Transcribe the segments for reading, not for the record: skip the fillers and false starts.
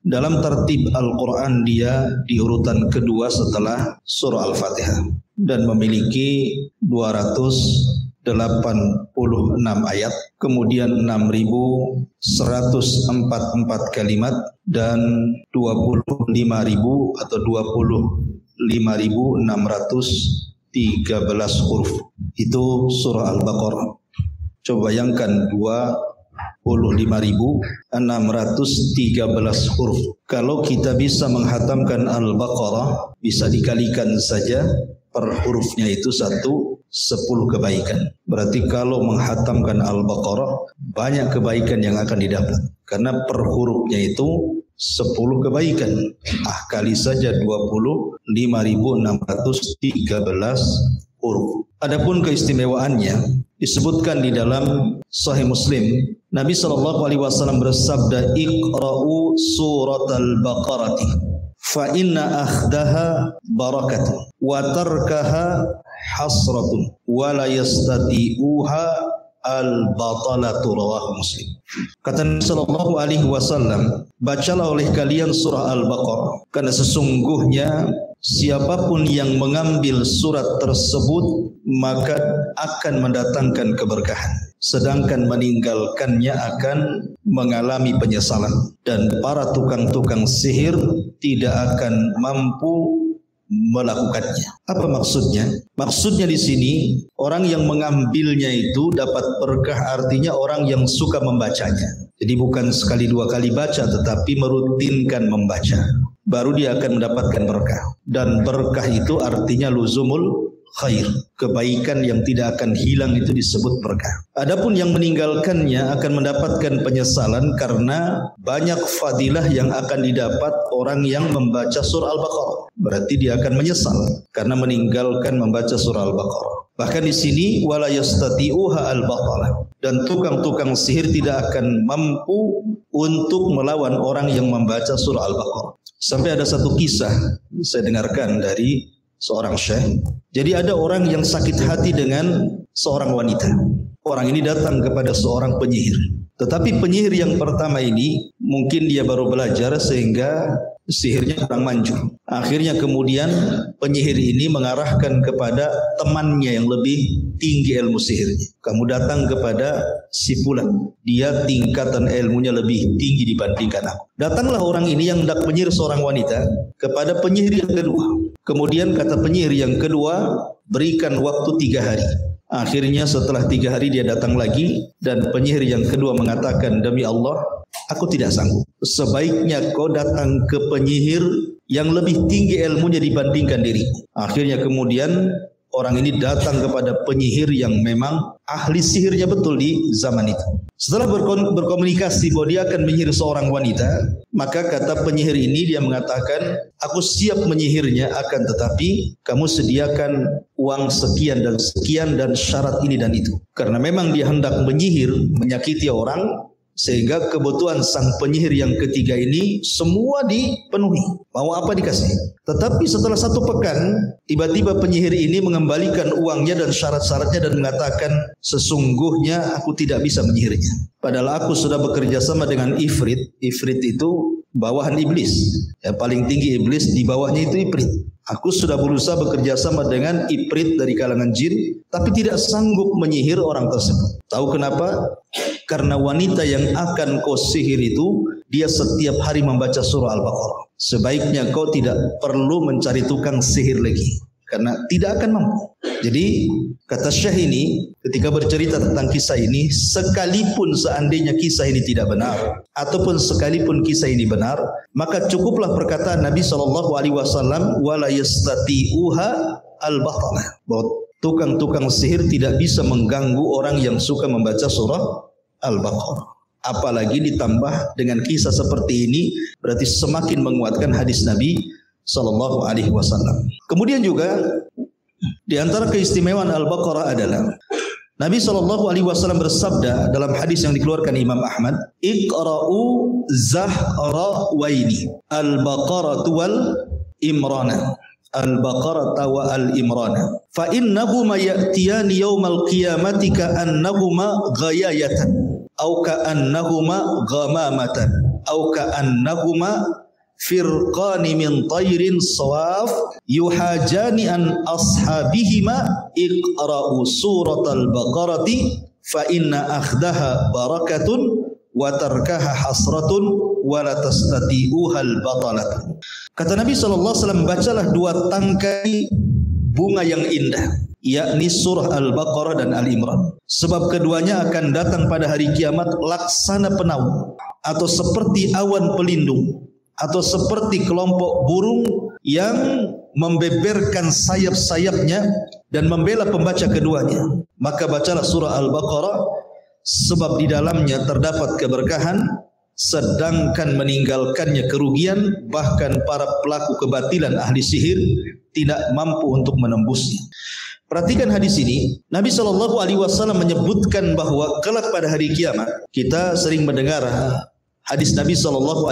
Dalam tertib Al-Quran dia di urutan kedua setelah surah Al-Fatihah dan memiliki 286 ayat, kemudian 6.144 kalimat dan 25.000 atau 25.613 huruf. Itu surah Al-Baqarah. Coba bayangkan 25.613 huruf. Kalau kita bisa menghatamkan Al-Baqarah, bisa dikalikan saja per hurufnya itu 10 kebaikan. Berarti kalau menghatamkan Al-Baqarah, banyak kebaikan yang akan didapat. Karena per hurufnya itu 10 kebaikan. Kali saja 25.613 huruf. Adapun keistimewaannya disebutkan di dalam Sahih Muslim, Nabi SAW bersabda, "Iqra'u suratal Baqarati fa inna akhdaha barakatun wa tarkaha hasratun wa la yastati'uha al-batalatu." Rawahu Muslim. Kata Nabi SAW, bacalah oleh kalian surah Al-Baqarah, karena sesungguhnya siapapun yang mengambil surat tersebut maka akan mendatangkan keberkahan, sedangkan meninggalkannya akan mengalami penyesalan, dan para tukang-tukang sihir tidak akan mampu melakukannya. Apa maksudnya? Maksudnya di sini orang yang mengambilnya itu dapat berkah, artinya orang yang suka membacanya. Jadi bukan sekali dua kali baca, tetapi merutinkan membaca, baru dia akan mendapatkan berkah. Dan berkah itu artinya luzumul khair, kebaikan yang tidak akan hilang itu disebut berkah. Adapun yang meninggalkannya akan mendapatkan penyesalan, karena banyak fadilah yang akan didapat orang yang membaca surah Al-Baqarah. Berarti dia akan menyesal karena meninggalkan membaca surah Al-Baqarah. Bahkan di sini wala yastati'uha al-batalah, dan tukang-tukang sihir tidak akan mampu untuk melawan orang yang membaca surah Al-Baqarah. Sampai ada satu kisah saya dengarkan dari seorang syekh. Jadi ada orang yang sakit hati dengan seorang wanita. Orang ini datang kepada seorang penyihir. Tetapi penyihir yang pertama ini mungkin dia baru belajar sehingga sihirnya kurang manjur. Akhirnya kemudian penyihir ini mengarahkan kepada temannya yang lebih tinggi ilmu sihirnya. Kamu datang kepada si fulan, dia tingkatan ilmunya lebih tinggi dibandingkan aku. Datanglah orang ini yang hendak menyihir seorang wanita kepada penyihir yang kedua. Kemudian kata penyihir yang kedua, berikan waktu 3 hari. Akhirnya setelah 3 hari dia datang lagi, dan penyihir yang kedua mengatakan, demi Allah, aku tidak sanggup. Sebaiknya kau datang ke penyihir yang lebih tinggi ilmunya dibandingkan diriku. Akhirnya kemudian orang ini datang kepada penyihir yang memang ahli sihirnya betul di zaman itu. Setelah berkomunikasi bahwa dia akan menyihir seorang wanita, maka kata penyihir ini dia mengatakan, aku siap menyihirnya, akan tetapi kamu sediakan uang sekian dan syarat ini dan itu. Karena memang dia hendak menyihir, menyakiti orang, sehingga kebutuhan sang penyihir yang ketiga ini semua dipenuhi. Mau apa dikasih. Tetapi setelah 1 pekan, tiba-tiba penyihir ini mengembalikan uangnya dan syarat-syaratnya dan mengatakan, sesungguhnya aku tidak bisa menyihirnya. Padahal aku sudah bekerja sama dengan Ifrit. Ifrit itu bawahan iblis. Yang paling tinggi iblis, di bawahnya itu Ifrit. Aku sudah berusaha bekerja sama dengan Ifrit dari kalangan jin, tapi tidak sanggup menyihir orang tersebut. Tahu kenapa? Karena wanita yang akan kau sihir itu, dia setiap hari membaca surah Al-Baqarah. Sebaiknya kau tidak perlu mencari tukang sihir lagi, karena tidak akan mampu. Jadi kata Syekh ini ketika bercerita tentang kisah ini, sekalipun seandainya kisah ini tidak benar, ataupun sekalipun kisah ini benar, maka cukuplah perkataan Nabi SAW, wala yastati'uha al-batalah, bahwa tukang-tukang sihir tidak bisa mengganggu orang yang suka membaca surah Al-Baqarah. Apalagi ditambah dengan kisah seperti ini, berarti semakin menguatkan hadis Nabi SAW. Kemudian juga di antara keistimewaan Al-Baqarah adalah Nabi SAW bersabda dalam hadis yang dikeluarkan Imam Ahmad, Iqra'u zahrawaini al-Baqaratu wal Imrana. Al-Baqarah wa al-Imrana. Fa innahuma ya'tiyani yawmal qiyamati ka'annahuma ghayayatan aw ka'annahuma ghamamatan au ka'annahuma firqani min tayrin sawaf yuhajani an ashabihima iqra'u suratal baqarati fa inna akhdaha barakatun wa tarkaha hasratun wa la tastati'uhal batalat. Kata Nabi SAW, bacalah dua tangkai bunga yang indah, yakni surah Al-Baqarah dan Al-Imran. Sebab keduanya akan datang pada hari kiamat laksana penaung, atau seperti awan pelindung, atau seperti kelompok burung yang membeberkan sayap-sayapnya dan membela pembaca keduanya. Maka bacalah surah Al-Baqarah, sebab di dalamnya terdapat keberkahan, sedangkan meninggalkannya kerugian, bahkan para pelaku kebatilan ahli sihir tidak mampu untuk menembusnya. Perhatikan hadis ini. Nabi SAW menyebutkan bahwa kelak pada hari kiamat, kita sering mendengar hadis Nabi SAW,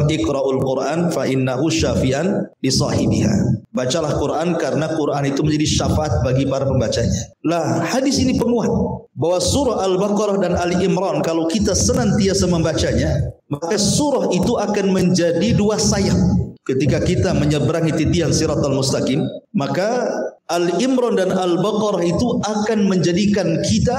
Iqra'ul Quran fa innahu syafi'an li sahibiha. Bacalah Quran karena Quran itu menjadi syafaat bagi para pembacanya. Lah, hadis ini penguat bahwa surah Al-Baqarah dan Al-Imran kalau kita senantiasa membacanya, maka surah itu akan menjadi dua sayap. Ketika kita menyeberangi titian siratal mustaqim, maka Al-Imran dan Al-Baqarah itu akan menjadikan kita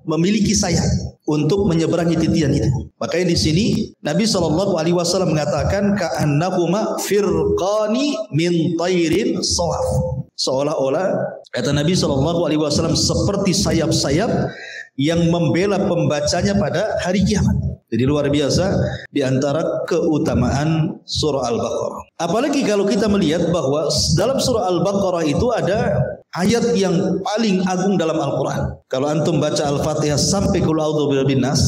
memiliki sayap untuk menyeberangi titian itu. Makanya di sini Nabi SAW mengatakan ka'annahuma firqani min tayrin sawaf. Seolah-olah kata Nabi SAW seperti sayap-sayap yang membela pembacanya pada hari kiamat. Jadi luar biasa di antara keutamaan surah Al-Baqarah. Apalagi kalau kita melihat bahwa dalam surah Al-Baqarah itu ada ayat yang paling agung dalam Al-Quran. Kalau antum baca Al-Fatihah sampai qul a'udzu birabbin nas,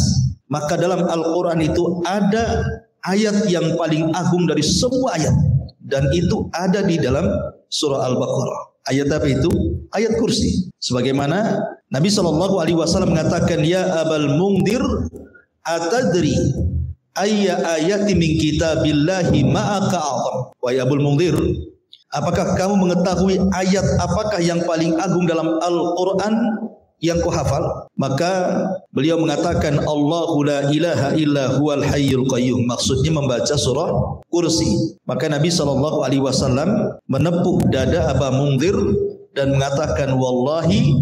maka dalam Al-Quran itu ada ayat yang paling agung dari semua ayat, dan itu ada di dalam surah Al-Baqarah. Ayat apa itu? Ayat kursi. Sebagaimana Nabi SAW mengatakan, ya Abal Mungdir, atadri ayya ayati min kitabillahi ma'aka a'zam. Wahai Abul Mungdir, apakah kamu mengetahui ayat apakah yang paling agung dalam Al-Quran yang kau hafal? Maka beliau mengatakan, Allahu la ilaha illa huwal hayyul qayyum. Maksudnya membaca surah kursi. Maka Nabi SAW menepuk dada Aba Mungdir dan mengatakan, wallahi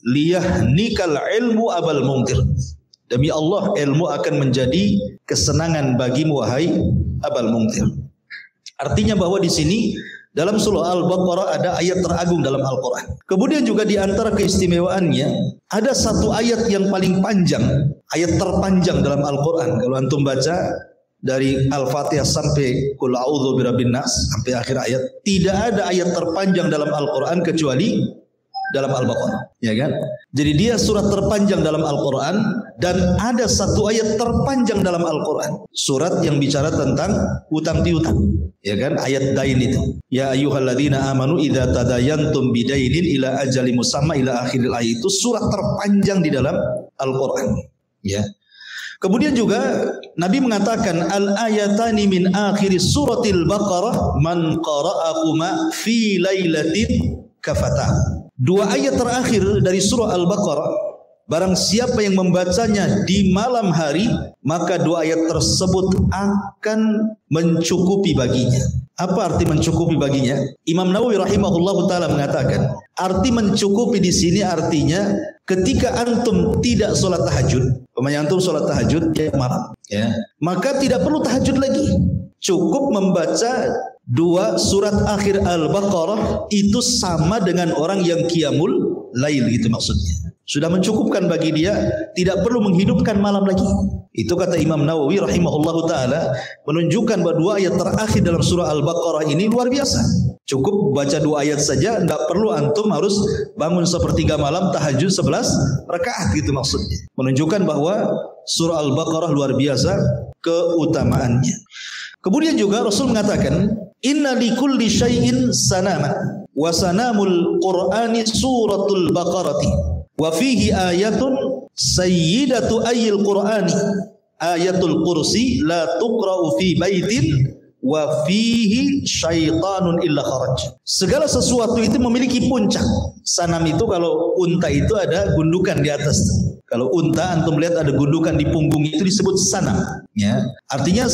liyahnikal ilmu Abal Mungdir. Demi Allah, ilmu akan menjadi kesenangan bagimu wahai Abal Mungdir. Artinya bahwa di sini dalam surah Al-Baqarah ada ayat teragung dalam Al-Quran. Kemudian juga di antara keistimewaannya ada satu ayat yang paling panjang, ayat terpanjang dalam Al-Quran. Kalau antum baca dari Al-Fatihah sampai qul a'udzu birabbin nas sampai akhir ayat, tidak ada ayat terpanjang dalam Al-Quran kecuali dalam Al-Baqarah, ya kan? Jadi dia surat terpanjang dalam Al-Quran, dan ada satu ayat terpanjang dalam Al-Quran, surat yang bicara tentang utang piutang, ya kan? Ayat dain itu, ya ayyuhalladzina amanu idza tadayantum bidainin ila ajali musamma ila akhiril ayat, itu surat terpanjang di dalam Al-Quran, ya. Kemudian juga Nabi mengatakan, al-ayatani min akhir suratil Baqarah man qara'ahuma fi lailatin kafata. Dua ayat terakhir dari surah Al-Baqarah, barang siapa yang membacanya di malam hari, maka dua ayat tersebut akan mencukupi baginya. Apa arti mencukupi baginya? Imam Nawawi rahimahullahu taala mengatakan, arti mencukupi di sini artinya ketika antum tidak sholat tahajud, umpamanya antum sholat tahajud ya malam, ya, maka tidak perlu tahajud lagi. Cukup membaca dua surat akhir Al-Baqarah, itu sama dengan orang yang qiyamul lail, gitu maksudnya. Sudah mencukupkan bagi dia, tidak perlu menghidupkan malam lagi. Itu kata Imam Nawawi rahimahullahu taala, menunjukkan bahwa dua ayat terakhir dalam surah Al-Baqarah ini luar biasa. Cukup baca dua ayat saja, tidak perlu antum harus bangun sepertiga malam tahajud 11 rakaat, gitu maksudnya. Menunjukkan bahwa surah Al-Baqarah luar biasa keutamaannya. Kemudian juga Rasul mengatakan, inna likulli syai'in sanaman wa sanamul Qur'ani suratul Baqarati wa fihi ayatun sayyidatu ayil Qur'ani ayatul kursi la tuqra'u fi baitin wa fihi syaitanun illa kharaj. Segala sesuatu itu memiliki puncak. Sanam itu kalau unta itu ada gundukan di atas. Kalau unta antum lihat ada gundukan di punggung itu disebut sanam. Ya, artinya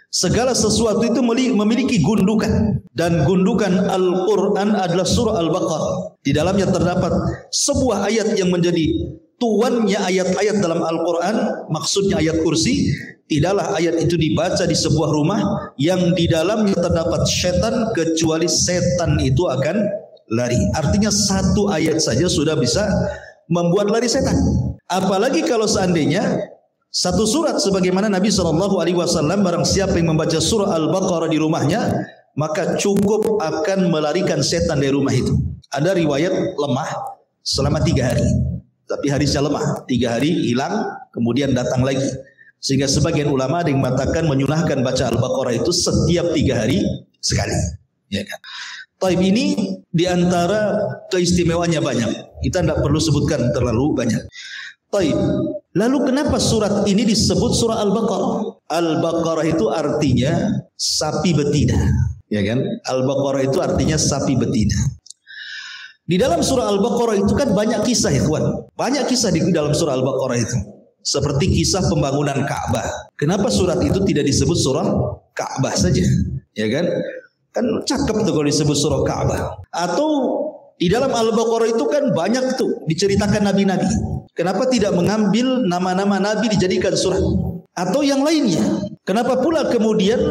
segala sesuatu itu memiliki gundukan, dan gundukan Al-Quran adalah surah Al-Baqarah. Di dalamnya terdapat sebuah ayat yang menjadi tuannya ayat-ayat dalam Al-Quran, maksudnya ayat kursi. Tidaklah ayat itu dibaca di sebuah rumah yang di dalamnya terdapat setan, kecuali setan itu akan lari. Artinya satu ayat saja sudah bisa membuat lari setan. Apalagi kalau seandainya satu surat, sebagaimana Nabi SAW, barang siapa yang membaca surah Al-Baqarah di rumahnya, maka cukup akan melarikan setan dari rumah itu. Ada riwayat lemah selama 3 hari, tapi hadisnya lemah. 3 hari hilang, kemudian datang lagi. Sehingga sebagian ulama ada yang mengatakan menyunahkan baca Al-Baqarah itu setiap 3 hari sekali. Ya kan? Taib ini diantara keistimewaannya banyak. Kita tidak perlu sebutkan terlalu banyak. Taib. Lalu kenapa surat ini disebut surah Al-Baqarah? Al-Baqarah itu artinya sapi betina. Ya kan? Al-Baqarah itu artinya sapi betina. Di dalam surah Al-Baqarah itu kan banyak kisah, ya kawan. Banyak kisah di dalam surah Al-Baqarah itu. Seperti kisah pembangunan Ka'bah. Kenapa surat itu tidak disebut surah Ka'bah saja? Ya kan? Kan cakep tuh kalau disebut surah Ka'bah. Atau di dalam Al-Baqarah itu kan banyak tuh diceritakan nabi-nabi. Kenapa tidak mengambil nama-nama nabi dijadikan surah? Atau yang lainnya. Kenapa pula kemudian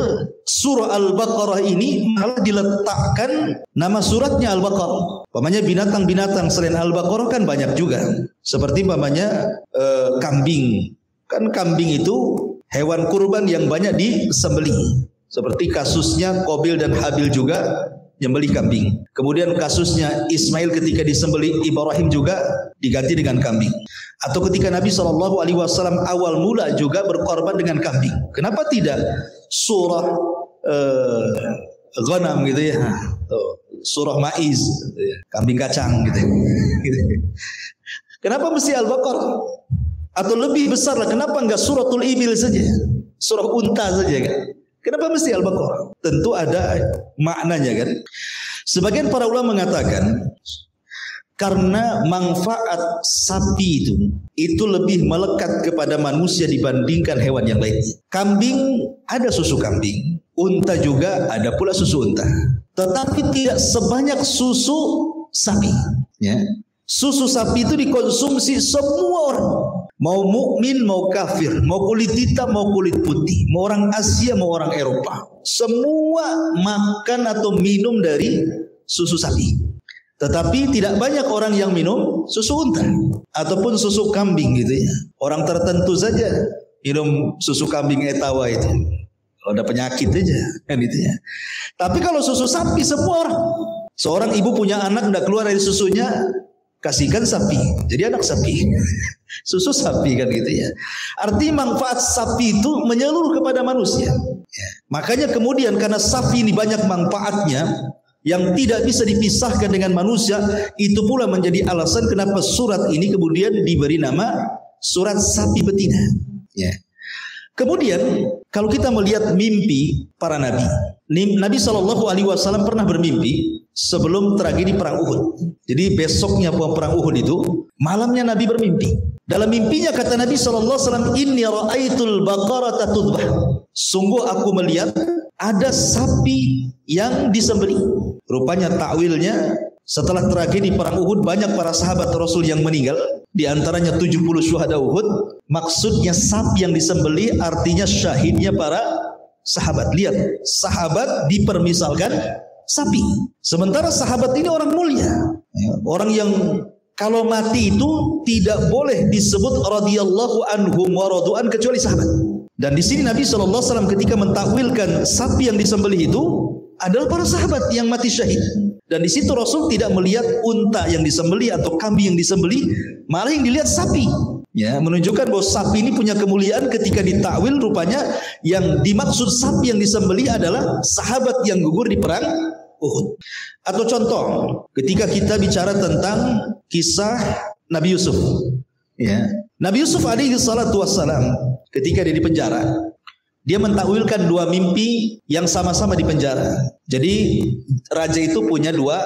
surah Al-Baqarah ini malah diletakkan nama suratnya Al-Baqarah? Umpamanya binatang-binatang selain Al-Baqarah kan banyak juga. Seperti umpamanya kambing. Kan kambing itu hewan kurban yang banyak disembelih. Seperti kasusnya Qabil dan Habil juga nyembelih kambing. Kemudian kasusnya Ismail ketika disembelih Ibrahim juga diganti dengan kambing. Atau ketika Nabi SAW awal mula juga berkorban dengan kambing. Kenapa tidak surah Ghanam gitu ya? Surah Ma'iz, kambing kacang gitu. Kenapa mesti Al-Baqarah? Atau lebih besar lah, kenapa enggak suratul Ibil saja? Surah unta saja kan? Kenapa mesti Al-Baqarah? Tentu ada maknanya kan. Sebagian para ulama mengatakan karena manfaat sapi itu lebih melekat kepada manusia dibandingkan hewan yang lain. Kambing ada susu kambing, unta juga ada pula susu unta. Tetapi tidak sebanyak susu sapi. Ya. Susu sapi itu dikonsumsi semua orang. Mau mukmin, mau kafir, mau kulit hitam, mau kulit putih, mau orang Asia, mau orang Eropa, semua makan atau minum dari susu sapi. Tetapi tidak banyak orang yang minum susu unta ataupun susu kambing gitu ya. Orang tertentu saja minum susu kambing etawa itu. Kalau ada penyakit aja kan gitu ya. Tapi kalau susu sapi semua orang. Seorang ibu punya anak tidak keluar dari susunya, kasihkan sapi, jadi anak sapi. Susu sapi kan gitu ya. Artinya manfaat sapi itu menyeluruh kepada manusia. Ya. Makanya kemudian karena sapi ini banyak manfaatnya yang tidak bisa dipisahkan dengan manusia, itu pula menjadi alasan kenapa surat ini kemudian diberi nama surat sapi betina. Ya. Kemudian kalau kita melihat mimpi para nabi, Nabi SAW pernah bermimpi sebelum tragedi perang Uhud. Jadi besoknya perang Uhud itu malamnya Nabi bermimpi. Dalam mimpinya kata Nabi SAW, Inni ra'aitul baqarata tudbah. Sungguh aku melihat ada sapi yang disembelih. Rupanya takwilnya setelah tragedi perang Uhud banyak para sahabat Rasul yang meninggal. Di antaranya 70 syuhada Uhud. Maksudnya sapi yang disembelih artinya syahidnya para sahabat. Lihat, sahabat dipermisalkan sapi. Sementara sahabat ini orang mulia. Orang yang kalau mati itu tidak boleh disebut radhiyallahu anhum wa radu'an kecuali sahabat. Dan di sini Nabi SAW ketika mentakwilkan sapi yang disembelih itu adalah para sahabat yang mati syahid. Dan di situ Rasul tidak melihat unta yang disembelih atau kambing yang disembelih, malah yang dilihat sapi. Ya, menunjukkan bahwa sapi ini punya kemuliaan. Ketika ditakwil rupanya yang dimaksud sapi yang disembelih adalah sahabat yang gugur di perang Uhud. Atau contoh, ketika kita bicara tentang kisah Nabi Yusuf, ya. Nabi Yusuf alaihi salatu wassalam ketika dia di penjara, Dia mentakwilkan dua mimpi yang sama-sama di penjara. Jadi raja itu punya dua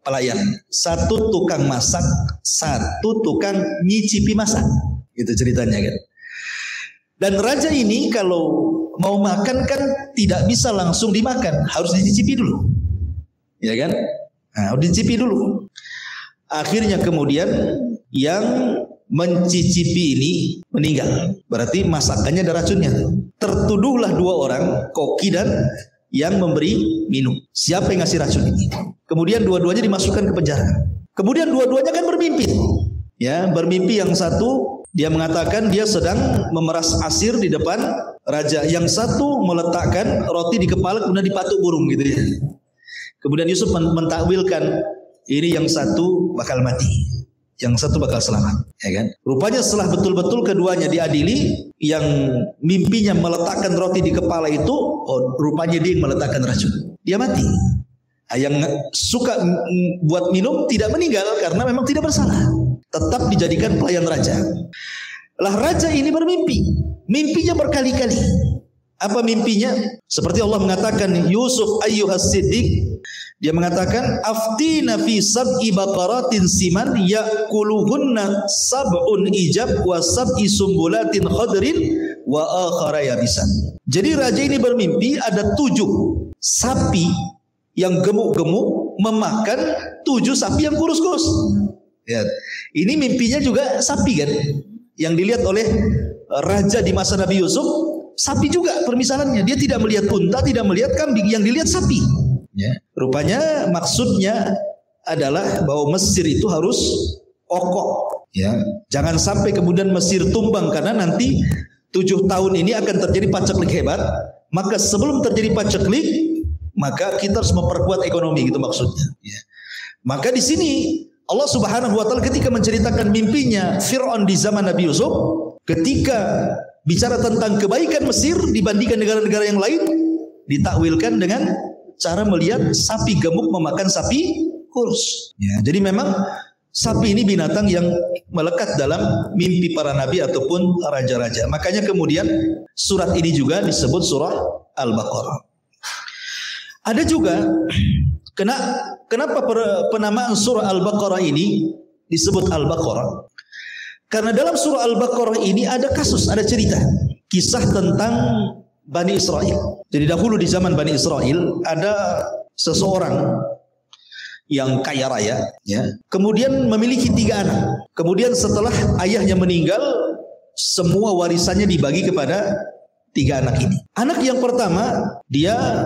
pelayan. Satu tukang masak, satu tukang nyicipi masak. Itu ceritanya kan. Dan raja ini kalau mau makan kan tidak bisa langsung dimakan, harus dicicipi dulu. Ya kan? Nah, dicicipi dulu. Akhirnya kemudian yang mencicipi ini meninggal. Berarti masakannya ada racunnya. Tertuduhlah dua orang, koki dan yang memberi minum. Siapa yang ngasih racun ini? Kemudian dua-duanya dimasukkan ke penjara. Kemudian dua-duanya kan bermimpi. Ya, bermimpi yang satu dia mengatakan dia sedang memeras asir di depan raja. Yang satu meletakkan roti di kepala kemudian dipatuk burung gitu ya. Kemudian Yusuf mentakwilkan ini yang satu bakal mati, yang satu bakal selamat, ya kan? Rupanya setelah betul-betul keduanya diadili, yang mimpinya meletakkan roti di kepala itu, oh rupanya dia yang meletakkan racun, dia mati. Yang suka buat minum tidak meninggal karena memang tidak bersalah, tetap dijadikan pelayan raja. Lah raja ini bermimpi, mimpinya berkali-kali. Apa mimpinya? Seperti Allah mengatakan, Yusuf ayyuhas siddiq, dia mengatakan aftina fi sab'i baqaratin siman ya'kuluhunna sab'un ijab wa sab'i sumbulatin khadrin wa akhara yabisan. Jadi raja ini bermimpi ada 7 sapi yang gemuk-gemuk memakan 7 sapi yang kurus-kurus. Ya. Ini mimpinya juga sapi kan, yang dilihat oleh raja di masa Nabi Yusuf. Sapi juga permisalannya, dia tidak melihat unta, tidak melihat kambing, yang dilihat sapi. Ya. Rupanya maksudnya adalah bahwa Mesir itu harus kokoh. Ya. Jangan sampai kemudian Mesir tumbang karena nanti 7 tahun ini akan terjadi paceklik hebat. Maka sebelum terjadi paceklik, maka kita harus memperkuat ekonomi, gitu maksudnya. Ya. Maka di sini Allah Subhanahu Wa Taala ketika menceritakan mimpinya Fir'aun di zaman Nabi Yusuf, ketika bicara tentang kebaikan Mesir dibandingkan negara-negara yang lain, ditakwilkan dengan cara melihat sapi gemuk memakan sapi kurus. Ya, jadi memang sapi ini binatang yang melekat dalam mimpi para nabi ataupun raja-raja. Makanya kemudian surat ini juga disebut surah Al-Baqarah. Ada juga kenapa penamaan surah Al-Baqarah ini disebut Al-Baqarah? Karena dalam surah Al-Baqarah ini ada kasus, ada cerita, kisah tentang Bani Israel. Jadi dahulu di zaman Bani Israel ada seseorang yang kaya raya, ya. Kemudian memiliki 3 anak. Kemudian setelah ayahnya meninggal, semua warisannya dibagi kepada 3 anak ini. Anak yang pertama dia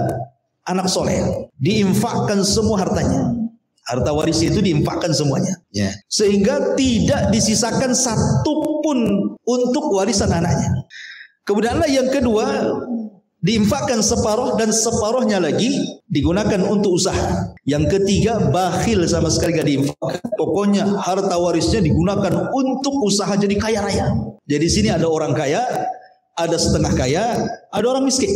anak soleh, diinfakkan semua hartanya. Harta waris itu diinfakkan semuanya, ya. Sehingga tidak disisakan satu pun untuk warisan anaknya. Kemudian yang kedua diinfakkan separuh dan separuhnya lagi digunakan untuk usaha. Yang ketiga bakhil sama sekali gak diinfakkan. Pokoknya harta warisnya digunakan untuk usaha jadi kaya raya. Jadi sini ada orang kaya, ada setengah kaya, ada orang miskin.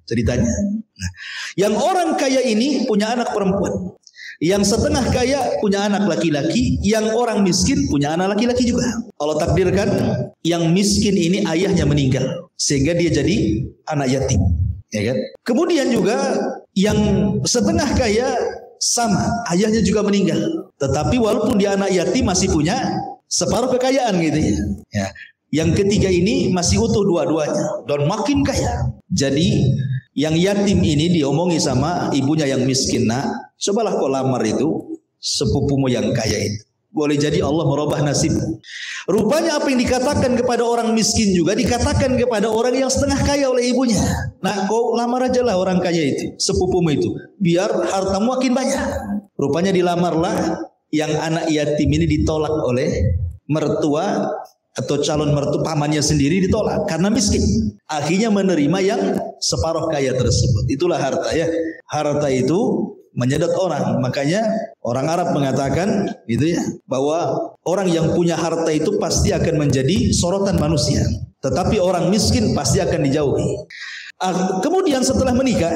Ceritanya. Nah, yang orang kaya ini punya anak perempuan. Yang setengah kaya punya anak laki-laki, yang orang miskin punya anak laki-laki juga. Allah takdirkan yang miskin ini ayahnya meninggal sehingga dia jadi anak yatim, ya kan? Kemudian juga yang setengah kaya sama, ayahnya juga meninggal. Tetapi walaupun dia anak yatim masih punya separuh kekayaan gitu ya. Ya. Yang ketiga ini masih utuh dua-duanya dan makin kaya. Jadi yang yatim ini diomongi sama ibunya yang miskin, nak, cobalah kau lamar itu sepupumu yang kaya itu. Boleh jadi Allah merubah nasib. Rupanya apa yang dikatakan kepada orang miskin juga dikatakan kepada orang yang setengah kaya oleh ibunya. Nah, kau lamar aja lah orang kaya itu, sepupumu itu, biar hartamu makin banyak. Rupanya dilamarlah, yang anak yatim ini ditolak oleh mertua atau calon mertua pamannya sendiri, ditolak karena miskin. Akhirnya menerima yang separuh kaya tersebut. Itulah harta ya. Harta itu menyedot orang. Makanya orang Arab mengatakan gitu ya, bahwa orang yang punya harta itu pasti akan menjadi sorotan manusia, tetapi orang miskin pasti akan dijauhi. Kemudian setelah menikah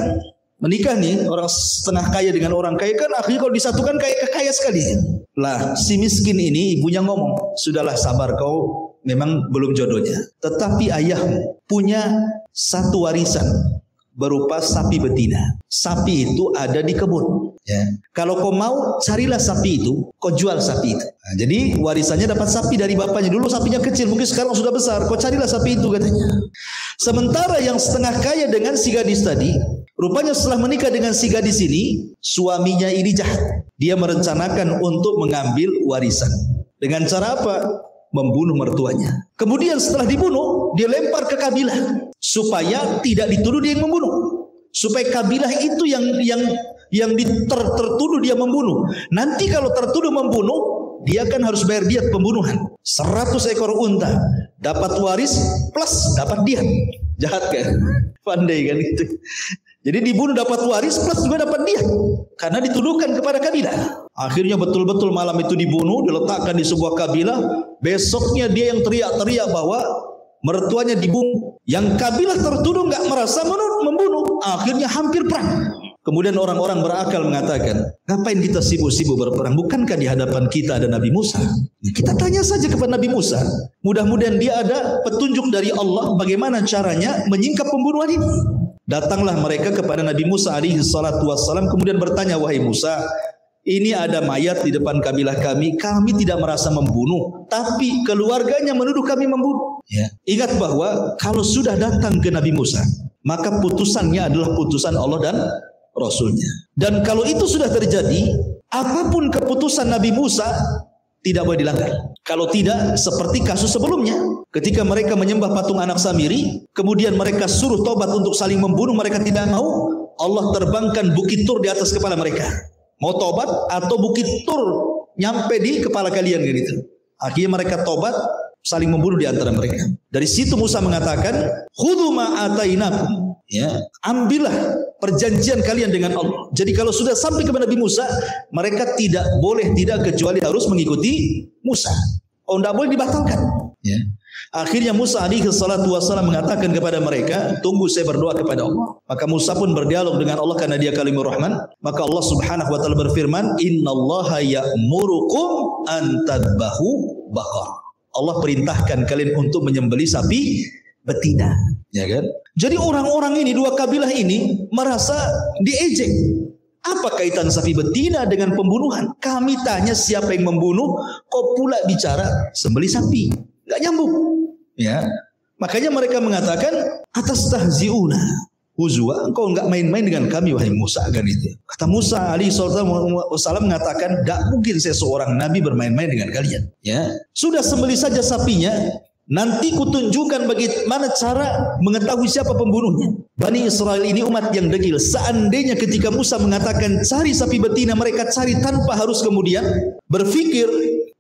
nih, orang setengah kaya dengan orang kaya kan akhirnya kalau disatukan kaya sekali. Lah si miskin ini ibunya ngomong, sudahlah sabar, kau memang belum jodohnya, tetapi ayahmu punya satu warisan berupa sapi betina. Sapi itu ada di kebun. Ya. Kalau kau mau, carilah sapi itu, kau jual sapi itu. Nah, jadi warisannya dapat sapi dari bapaknya. Dulu sapinya kecil, mungkin sekarang sudah besar. Kau carilah sapi itu katanya. Sementara yang setengah kaya dengan si gadis tadi, rupanya setelah menikah dengan si gadis ini, suaminya ini jahat. Dia merencanakan untuk mengambil warisan. Dengan cara apa? Membunuh mertuanya. Kemudian setelah dibunuh, dia lempar ke kabilah supaya tidak dituduh dia yang membunuh. Supaya kabilah itu yang tertuduh dia membunuh. Nanti kalau tertuduh membunuh, dia kan harus bayar diat pembunuhan. 100 ekor unta, dapat waris plus dapat diat. Jahat kan? Pandai kan itu. Jadi dibunuh dapat waris plus juga dapat diat. Karena dituduhkan kepada kabilah. Akhirnya betul-betul malam itu dibunuh, diletakkan di sebuah kabilah. Besoknya dia yang teriak-teriak bahwa mertuanya dibunuh. Yang kabilah tertuduh enggak merasa membunuh. Akhirnya hampir perang. Kemudian orang-orang berakal mengatakan, ngapain kita sibuk-sibuk berperang? Bukankah di hadapan kita ada Nabi Musa? Kita tanya saja kepada Nabi Musa. Mudah-mudahan dia ada petunjuk dari Allah bagaimana caranya menyingkap pembunuhan ini. Datanglah mereka kepada Nabi Musa alaihi salatu wassalam, kemudian bertanya, wahai Musa, ini ada mayat di depan kabilah kami. Kami tidak merasa membunuh, tapi keluarganya menuduh kami membunuh. Ya. Ingat bahwa kalau sudah datang ke Nabi Musa, maka putusannya adalah putusan Allah dan Rasulnya. Dan kalau itu sudah terjadi, apapun keputusan Nabi Musa tidak boleh dilanggar. Kalau tidak, seperti kasus sebelumnya, ketika mereka menyembah patung anak Samiri, kemudian mereka suruh tobat untuk saling membunuh, mereka tidak mau, Allah terbangkan bukit Tur di atas kepala mereka. Mau tobat atau bukit Tur nyampe di kepala kalian gitu. Akhirnya mereka tobat, saling membunuh di antara mereka. Dari situ Musa mengatakan, khudhu ma atainakum. Ya, ambillah perjanjian kalian dengan Allah. Jadi kalau sudah sampai kepada Nabi Musa, mereka tidak boleh tidak kecuali harus mengikuti Musa. Oh, tidak boleh dibatalkan. Ya. Akhirnya Musa alaihi salatu wassalam mengatakan kepada mereka, tunggu saya berdoa kepada Allah. Maka Musa pun berdialog dengan Allah karena dia kalimur rahman. Maka Allah subhanahu wa ta'ala berfirman, innallaha ya'murukum an tadbahu baqar. Allah perintahkan kalian untuk menyembelih sapi betina. Ya kan? Jadi orang-orang ini, dua kabilah ini merasa diejek. Apa kaitan sapi betina dengan pembunuhan? Kami tanya siapa yang membunuh, kok pula bicara sembelih sapi. Enggak nyambung. Ya. Makanya mereka mengatakan atas tahziuna huzwa, engkau enggak main-main dengan kami wahai Musa kan itu. Kata Musa alaihi wasallam mengatakan, enggak mungkin saya seorang nabi bermain-main dengan kalian. Ya. Sudah sembelih saja sapinya. Nanti kutunjukkan bagaimana cara mengetahui siapa pembunuhnya. Bani Israel ini umat yang degil. Seandainya ketika Musa mengatakan cari sapi betina, mereka cari tanpa harus kemudian berpikir.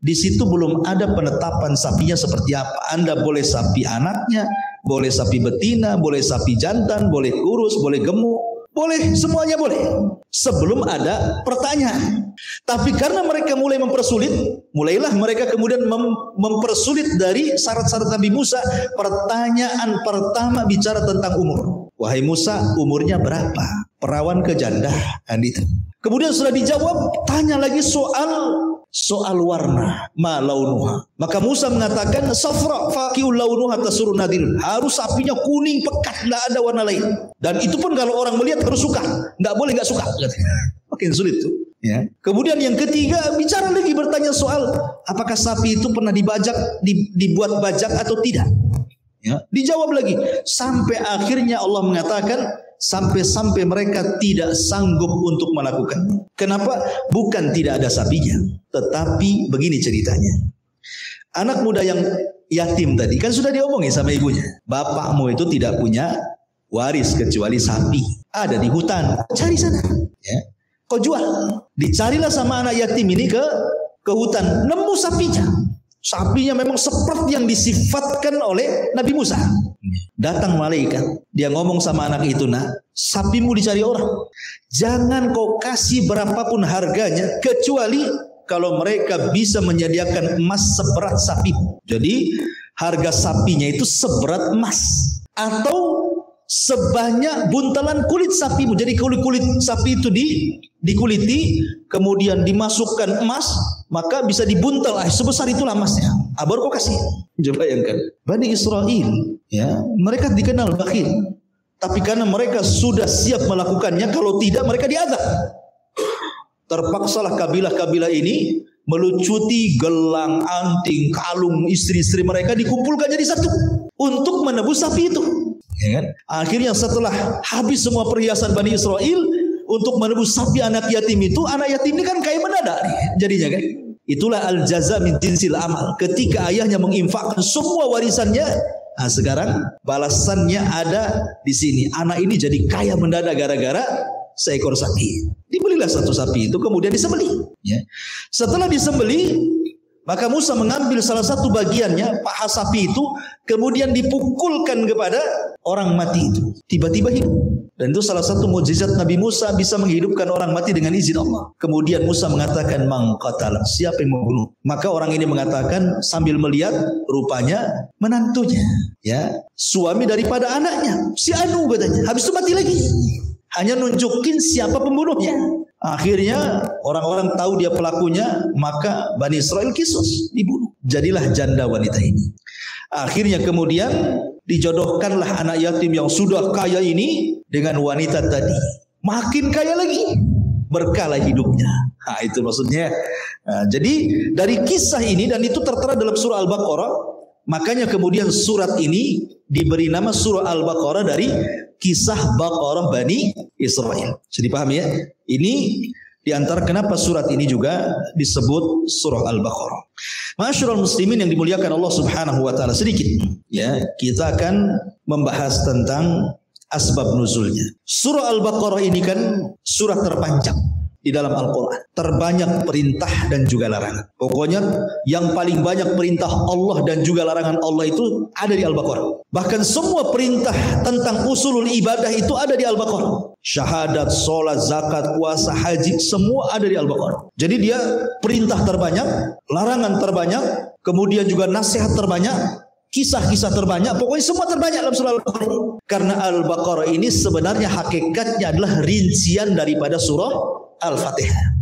Di situ belum ada penetapan sapinya seperti apa. Anda boleh sapi anaknya, boleh sapi betina, boleh sapi jantan, boleh kurus, boleh gemuk. Boleh, semuanya boleh. Sebelum ada pertanyaan. Tapi karena mereka mulai mempersulit, mulailah mereka kemudian mempersulit dari syarat-syarat Nabi Musa. Pertanyaan pertama bicara tentang umur. Wahai Musa, umurnya berapa? Perawan ke janda. Itu. Kemudian sudah dijawab, tanya lagi soal warna, ma launuha. Maka Musa mengatakan safra faqiul launuha tasurun nadirun. Harus sapinya kuning pekat, tidak ada warna lain. Dan itu pun kalau orang melihat harus suka, tidak boleh nggak suka. Makin sulit tuh. Ya. Kemudian yang ketiga bicara lagi, bertanya soal apakah sapi itu pernah dibajak, dibuat bajak atau tidak. Ya. Dijawab lagi sampai akhirnya Allah mengatakan sampai mereka tidak sanggup untuk melakukannya. Kenapa? Bukan tidak ada sapinya, tetapi begini ceritanya. Anak muda yang yatim tadi kan sudah diomongin sama ibunya. Bapakmu itu tidak punya waris kecuali sapi. Ada di hutan, cari sana. Ya. Kau jual. Dicarilah sama anak yatim ini ke hutan, nemu sapinya. Sapinya memang seperti yang disifatkan oleh Nabi Musa. Datang malaikat, dia ngomong sama anak itu, nak, sapimu dicari orang. Jangan kau kasih berapapun harganya, kecuali kalau mereka bisa menyediakan emas seberat sapi. Jadi harga sapinya itu seberat emas, atau sebanyak buntalan kulit sapimu. Jadi kulit sapi itu dikuliti, kemudian dimasukkan emas, maka bisa dibuntal sebesar itulah emasnya. Baru kau kasih. Coba bayangkan. Bani Israel, ya, mereka dikenal bakhil. Tapi karena mereka sudah siap melakukannya, kalau tidak mereka diazab. Terpaksalah kabilah-kabilah ini melucuti gelang, anting, kalung istri-istri mereka dikumpulkan jadi satu untuk menebus sapi itu. Ya kan? Akhirnya setelah habis semua perhiasan Bani Israel untuk menebus sapi anak yatim itu, anak yatim ini kan kaya mendadak jadinya kan. Itulah al-jaza min jinsil amal. Ketika ayahnya menginfakkan semua warisannya, sekarang balasannya ada di sini. Anak ini jadi kaya mendadak gara-gara seekor sapi. Dibelilah satu sapi itu, kemudian disembelih. Ya. Setelah disembelih, maka Musa mengambil salah satu bagiannya, paha sapi itu, kemudian dipukulkan kepada orang mati itu. Tiba-tiba hidup. Dan itu salah satu mukjizat Nabi Musa, bisa menghidupkan orang mati dengan izin Allah. Kemudian Musa mengatakan, "Man qatala," siapa yang membunuh? Maka orang ini mengatakan sambil melihat rupanya menantunya, ya, suami daripada anaknya, si Anu katanya. Habis itu mati lagi. Hanya nunjukin siapa pembunuhnya. Akhirnya orang-orang tahu dia pelakunya, maka Bani Israel kisos, dibunuh. Jadilah janda wanita ini. Akhirnya kemudian dijodohkanlah anak yatim yang sudah kaya ini dengan wanita tadi. Makin kaya lagi, berkah hidupnya. Itu maksudnya. Jadi dari kisah ini, dan itu tertera dalam surah Al-Baqarah, makanya kemudian surat ini diberi nama surah Al-Baqarah dari kisah Baqarah Bani Israel. Jadi paham ya? Ini diantara kenapa surat ini juga disebut surah Al-Baqarah. Ma'asyiral muslimin yang dimuliakan Allah Subhanahu wa taala, sedikit ya kita akan membahas tentang asbab nuzulnya. Surah Al-Baqarah ini kan surah terpanjang di dalam Al-Quran. Terbanyak perintah dan juga larangan. Pokoknya yang paling banyak perintah Allah dan juga larangan Allah itu ada di Al-Baqarah. Bahkan semua perintah tentang usulul ibadah itu ada di Al-Baqarah. Syahadat, sholat, zakat, puasa, haji, semua ada di Al-Baqarah. Jadi dia perintah terbanyak, larangan terbanyak, kemudian juga nasihat terbanyak, kisah-kisah terbanyak, pokoknya semua terbanyak dalam surah Al-Baqarah. Karena Al-Baqarah ini sebenarnya hakikatnya adalah rincian daripada surah Al-Fatihah.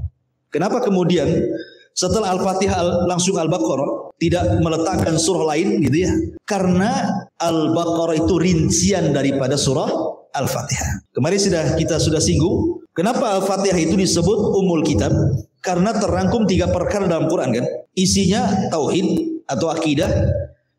Kenapa kemudian setelah Al-Fatihah langsung Al-Baqarah, tidak meletakkan surah lain gitu ya? Karena Al-Baqarah itu rincian daripada surah Al-Fatihah. Kemarin kita sudah singgung, kenapa Al-Fatihah itu disebut Ummul Kitab? Karena terangkum 3 perkara dalam Quran kan? Isinya tauhid atau akidah,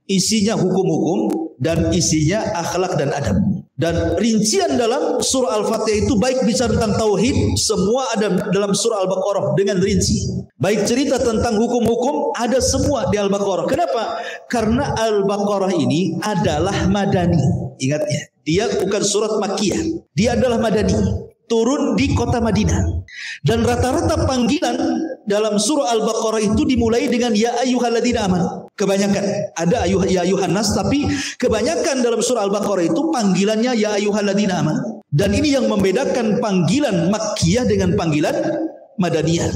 isinya hukum-hukum, dan isinya akhlak dan adab. Dan rincian dalam surah Al-Fatihah itu baik bicara tentang tauhid, semua ada dalam surah Al-Baqarah dengan rinci. Baik cerita tentang hukum-hukum, ada semua di Al-Baqarah. Kenapa? Karena Al-Baqarah ini adalah madani. Ingat ya, dia bukan surat Makkiyah. Dia adalah madani, turun di kota Madinah. Dan rata-rata panggilan dalam surah Al-Baqarah itu dimulai dengan ya ayyuhalladzina amanu. Kebanyakan ada ya ayyuhan nas, tapi kebanyakan dalam surah Al-Baqarah itu panggilannya ya ayyuhalladzina amanu. Dan ini yang membedakan panggilan Makkiyah dengan panggilan Madaniyah.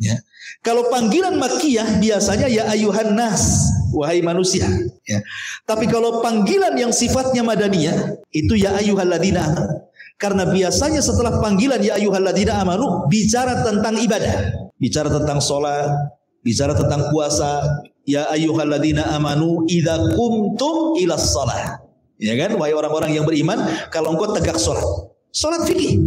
Ya. Kalau panggilan Makkiyah biasanya ya ayyuhan nas, wahai manusia. Ya. Tapi kalau panggilan yang sifatnya Madaniyah itu ya ayyuhalladzina amanu. Karena biasanya setelah panggilan ya ayyuhalladzina amanu bicara tentang ibadah, bicara tentang sholat, bicara tentang puasa. Ya ayyuhalladzina amanu idza qumtum ilas shalah. Ya kan? Wahai orang-orang yang beriman, kalau engkau tegak sholat. Sholat fikih.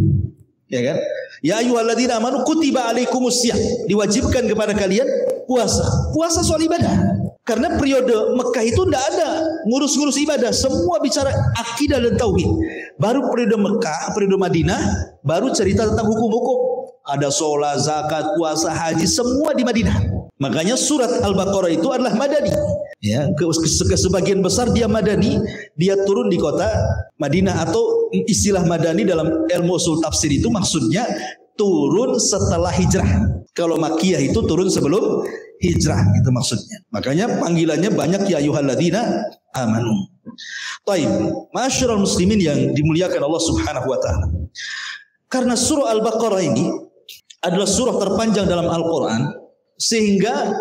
Ya kan? Ya ayyuhalladzina amanu kutiba alaikumusiyam. Diwajibkan kepada kalian puasa. Puasa soal ibadah. Karena periode Mekah itu tidak ada ngurus-ngurus ibadah, semua bicara akidah dan tauhid. Baru periode Mekah, periode Madinah, baru cerita tentang hukum-hukum. Ada sholat, zakat, puasa, haji, semua di Madinah. Makanya surat Al-Baqarah itu adalah madani. Ya, sebagian besar dia madani, dia turun di kota Madinah, atau istilah madani dalam ilmu usul tafsir itu maksudnya turun setelah hijrah. Kalau Makkiyah itu turun sebelum hijrah, itu maksudnya. Makanya panggilannya banyak ya ayyuhalladzina amanu. Taib, ma'asyiral muslimin yang dimuliakan Allah Subhanahu wa taala. Karena surah Al-Baqarah ini adalah surah terpanjang dalam Al-Qur'an, sehingga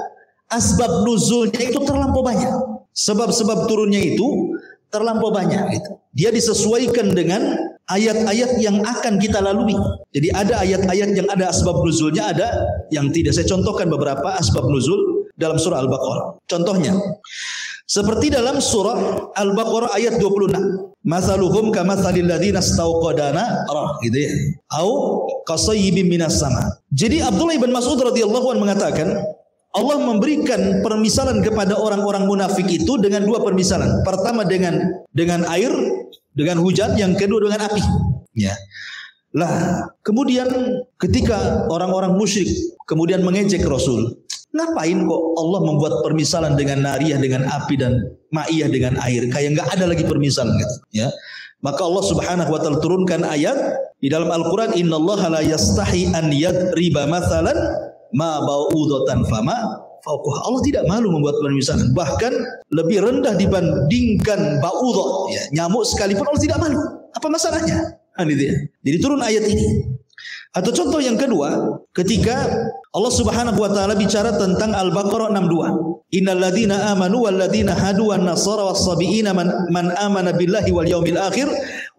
asbab nuzulnya itu terlampau banyak. Sebab-sebab turunnya itu terlampau banyak gitu. Dia disesuaikan dengan ayat-ayat yang akan kita lalui. Jadi ada ayat-ayat yang ada asbab nuzulnya, ada yang tidak. Saya contohkan beberapa asbab nuzul dalam surah Al-Baqarah. Contohnya, seperti dalam surah Al-Baqarah ayat 26. Mathaluhum kamathalil ladzina istauqada nara, gitu ya. Au qasayyibin minas sama. Jadi Abdullah bin Mas'ud radhiyallahu anhu mengatakan, Allah memberikan permisalan kepada orang-orang munafik itu dengan dua permisalan. Pertama dengan air, dengan hujan, yang kedua dengan api. Ya. Lah, kemudian ketika orang-orang musyrik kemudian mengejek Rasul, ngapain kok Allah membuat permisalan dengan nariyah dengan api dan ma'iyah dengan air? Kayak enggak ada lagi permisalan gitu, ya. Maka Allah Subhanahu wa taala turunkan ayat di dalam Al-Qur'an, innallaha la yastahi an yadriba mathalan ma ba'udatan fama fauqaha. Allah tidak malu membuat permisalan, bahkan lebih rendah dibandingkan ba'udah, ya, nyamuk sekalipun Allah tidak malu. Apa masalahnya? Jadi turun ayat ini. Atau contoh yang kedua, ketika Allah Subhanahu wa taala bicara tentang Al-Baqarah 62. Innal ladzina amanu wal ladzina hadu wan nasara was sabiina man amana billahi wal yaumil akhir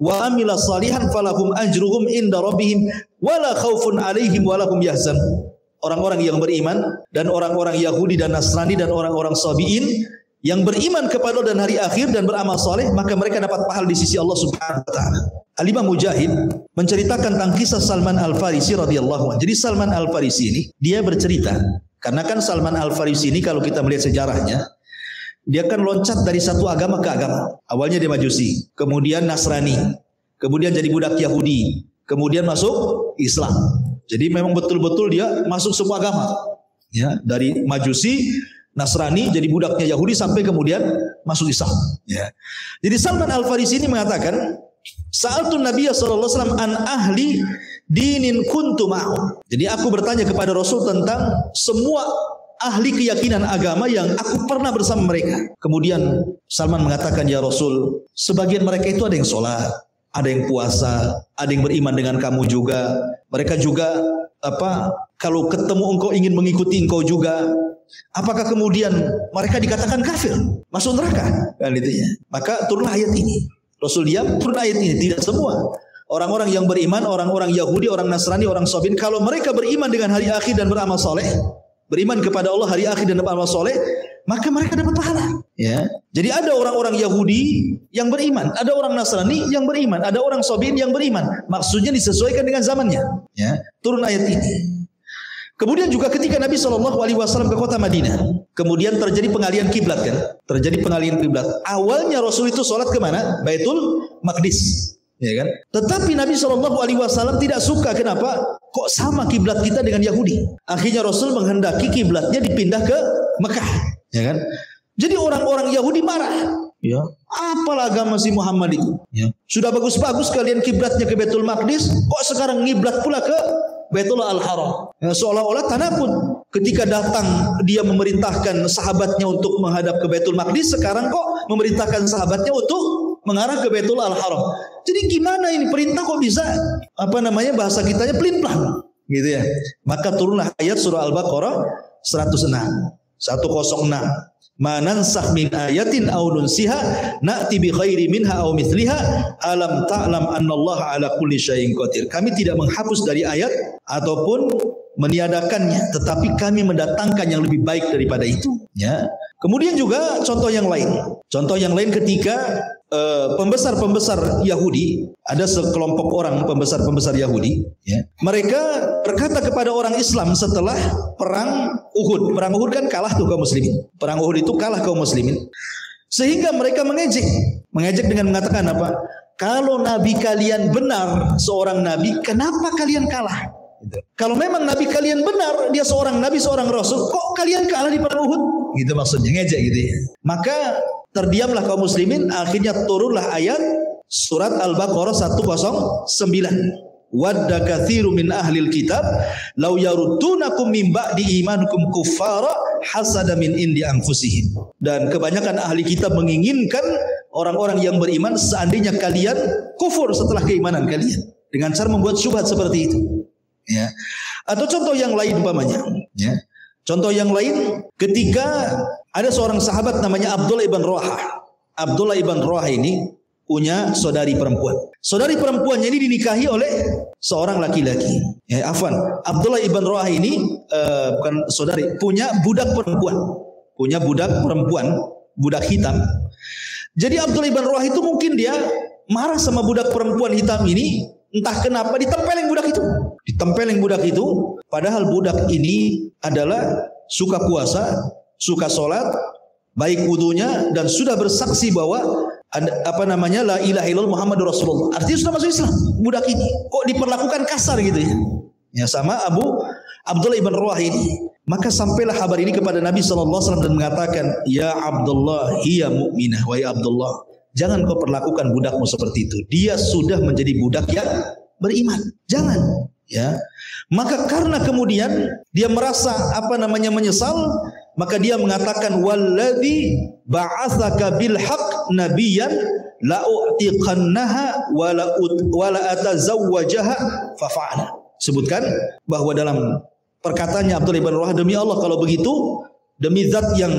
wa amila salihan falahum ajruhum inda rabbihim wala khaufun alaihim wala hum yahzanun. Orang-orang yang beriman dan orang-orang Yahudi dan Nasrani dan orang-orang Sabiin yang beriman kepada Allah dan hari akhir dan beramal saleh, maka mereka dapat pahala di sisi Allah Subhanahu wa taala. Al-Imam Mujahid menceritakan tentang kisah Salman Al-Farisi radhiyallahu anhu. Jadi Salman Al-Farisi ini dia bercerita, karena kan Salman Al-Farisi ini kalau kita melihat sejarahnya, dia kan loncat dari satu agama ke agama. Awalnya dia Majusi, kemudian Nasrani, kemudian jadi budak Yahudi, kemudian masuk Islam. Jadi memang betul-betul dia masuk semua agama. Ya, dari Majusi, Nasrani, jadi budaknya Yahudi sampai kemudian masuk Islam. Ya. Jadi Salman Al-Farisi ini mengatakan, Sa'altu Nabiya sallallahu alaihi wasallam an ahli dinin kuntu ma'u. Jadi aku bertanya kepada Rasul tentang semua ahli keyakinan agama yang aku pernah bersama mereka. Kemudian Salman mengatakan, ya Rasul, sebagian mereka itu ada yang sholat, ada yang puasa, ada yang beriman dengan kamu juga. Mereka juga kalau ketemu engkau ingin mengikuti engkau juga. Apakah kemudian mereka dikatakan kafir, masuk neraka? Kan itu ya. Maka turunlah ayat ini. Rasul diam, turun ayat ini. Tidak semua orang-orang yang beriman, orang-orang Yahudi, orang Nasrani, orang Sabiin, kalau mereka beriman dengan hari akhir dan beramal soleh, beriman kepada Allah hari akhir dan beramal soleh, maka mereka dapat pahala. Ya. Jadi ada orang-orang Yahudi yang beriman, ada orang Nasrani yang beriman, ada orang Sabiin yang beriman. Maksudnya disesuaikan dengan zamannya. Ya. Turun ayat ini. Kemudian juga ketika Nabi SAW ke kota Madinah, kemudian terjadi pengalihan kiblat kan? Terjadi pengalihan kiblat. Awalnya Rasul itu sholat kemana? Baitul Maqdis, ya kan? Tetapi Nabi SAW tidak suka. Kenapa? Kok sama kiblat kita dengan Yahudi? Akhirnya Rasul menghendaki kiblatnya dipindah ke Mekah, ya kan? Jadi orang-orang Yahudi marah. Ya, apalah agama si Muhammad itu? Ya. Sudah bagus-bagus kalian kiblatnya ke Baitul Maqdis, kok sekarang ngiblat pula ke Baitullah Al-Haram. Ya, seolah-olah tanakun. Ketika datang dia memerintahkan sahabatnya untuk menghadap ke Baitul Maqdis, sekarang kok memerintahkan sahabatnya untuk mengarah ke Baitullah Al-Haram. Jadi gimana ini perintah kok bisa bahasa kitanya pelin-pelan gitu ya. Maka turunlah ayat surah Al-Baqarah 106. Manansakh min ayatin aw nunsiha na'ti bi khairi minha aw mithliha alam ta'lam annallaha ala kulli syai'in qadir. Kami tidak menghapus dari ayat ataupun meniadakannya, tetapi kami mendatangkan yang lebih baik daripada itu, ya. Kemudian juga contoh yang lain ketika pembesar-pembesar Yahudi, ada sekelompok orang pembesar-pembesar Yahudi, ya. Mereka berkata kepada orang Islam setelah perang Uhud. Perang Uhud kan kalah tuh kaum muslimin. Perang Uhud itu kalah kaum muslimin. Sehingga mereka mengejek dengan mengatakan apa? Kalau nabi kalian benar, seorang nabi, kenapa kalian kalah? Kalau memang nabi kalian benar, dia seorang nabi, seorang rasul, kok kalian kalah di perang Uhud? Gitu maksudnya, ngejek gitu ya. Maka terdiamlah kaum muslimin, akhirnya turunlah ayat surat Al-Baqarah 109. Wadda katsiru min ahlil kitab law yaruddunakum min ba'di imanikum kuffara hasada min indi anfusihim. Dan kebanyakan ahli kitab menginginkan orang-orang yang beriman seandainya kalian kufur setelah keimanan kalian, dengan cara membuat syubhat seperti itu. Ya. Atau contoh yang lain umpamanya, ya. Contoh yang lain ketika ada seorang sahabat namanya Abdullah ibn Rawahah. Abdullah ibn Rawah ini punya saudari perempuan. Saudari perempuannya ini dinikahi oleh seorang laki-laki. Abdullah ibn Rawah ini bukan saudari, punya budak perempuan. Punya budak perempuan, budak hitam. Jadi Abdullah ibn Rawah itu mungkin dia marah sama budak perempuan hitam ini, entah kenapa ditempelin budak itu. Ditempelin budak itu, padahal budak ini adalah suka puasa, suka sholat, baik wudunya, dan sudah bersaksi bahwa la ilaha illallah Muhammadur Rasulullah. Artinya sudah masuk Islam budak ini. Kok diperlakukan kasar gitu ya? Ya sama Abdullah ibn Rawah ini. Maka sampailah kabar ini kepada Nabi SAW dan mengatakan, ya Abdullah, hiya mu'minah. Wahai Abdullah, jangan kau perlakukan budakmu seperti itu. Dia sudah menjadi budak yang beriman. Jangan. Ya. Maka karena kemudian dia merasa menyesal, maka dia mengatakan, walladzi ba'atsaka bil haqq nabiyyan la u'tiqannaha wa la atazawwajaha fa fa'ala. Sebutkan bahwa dalam perkataannya Abdullah ibn Rawah, demi Allah kalau begitu, demi zat yang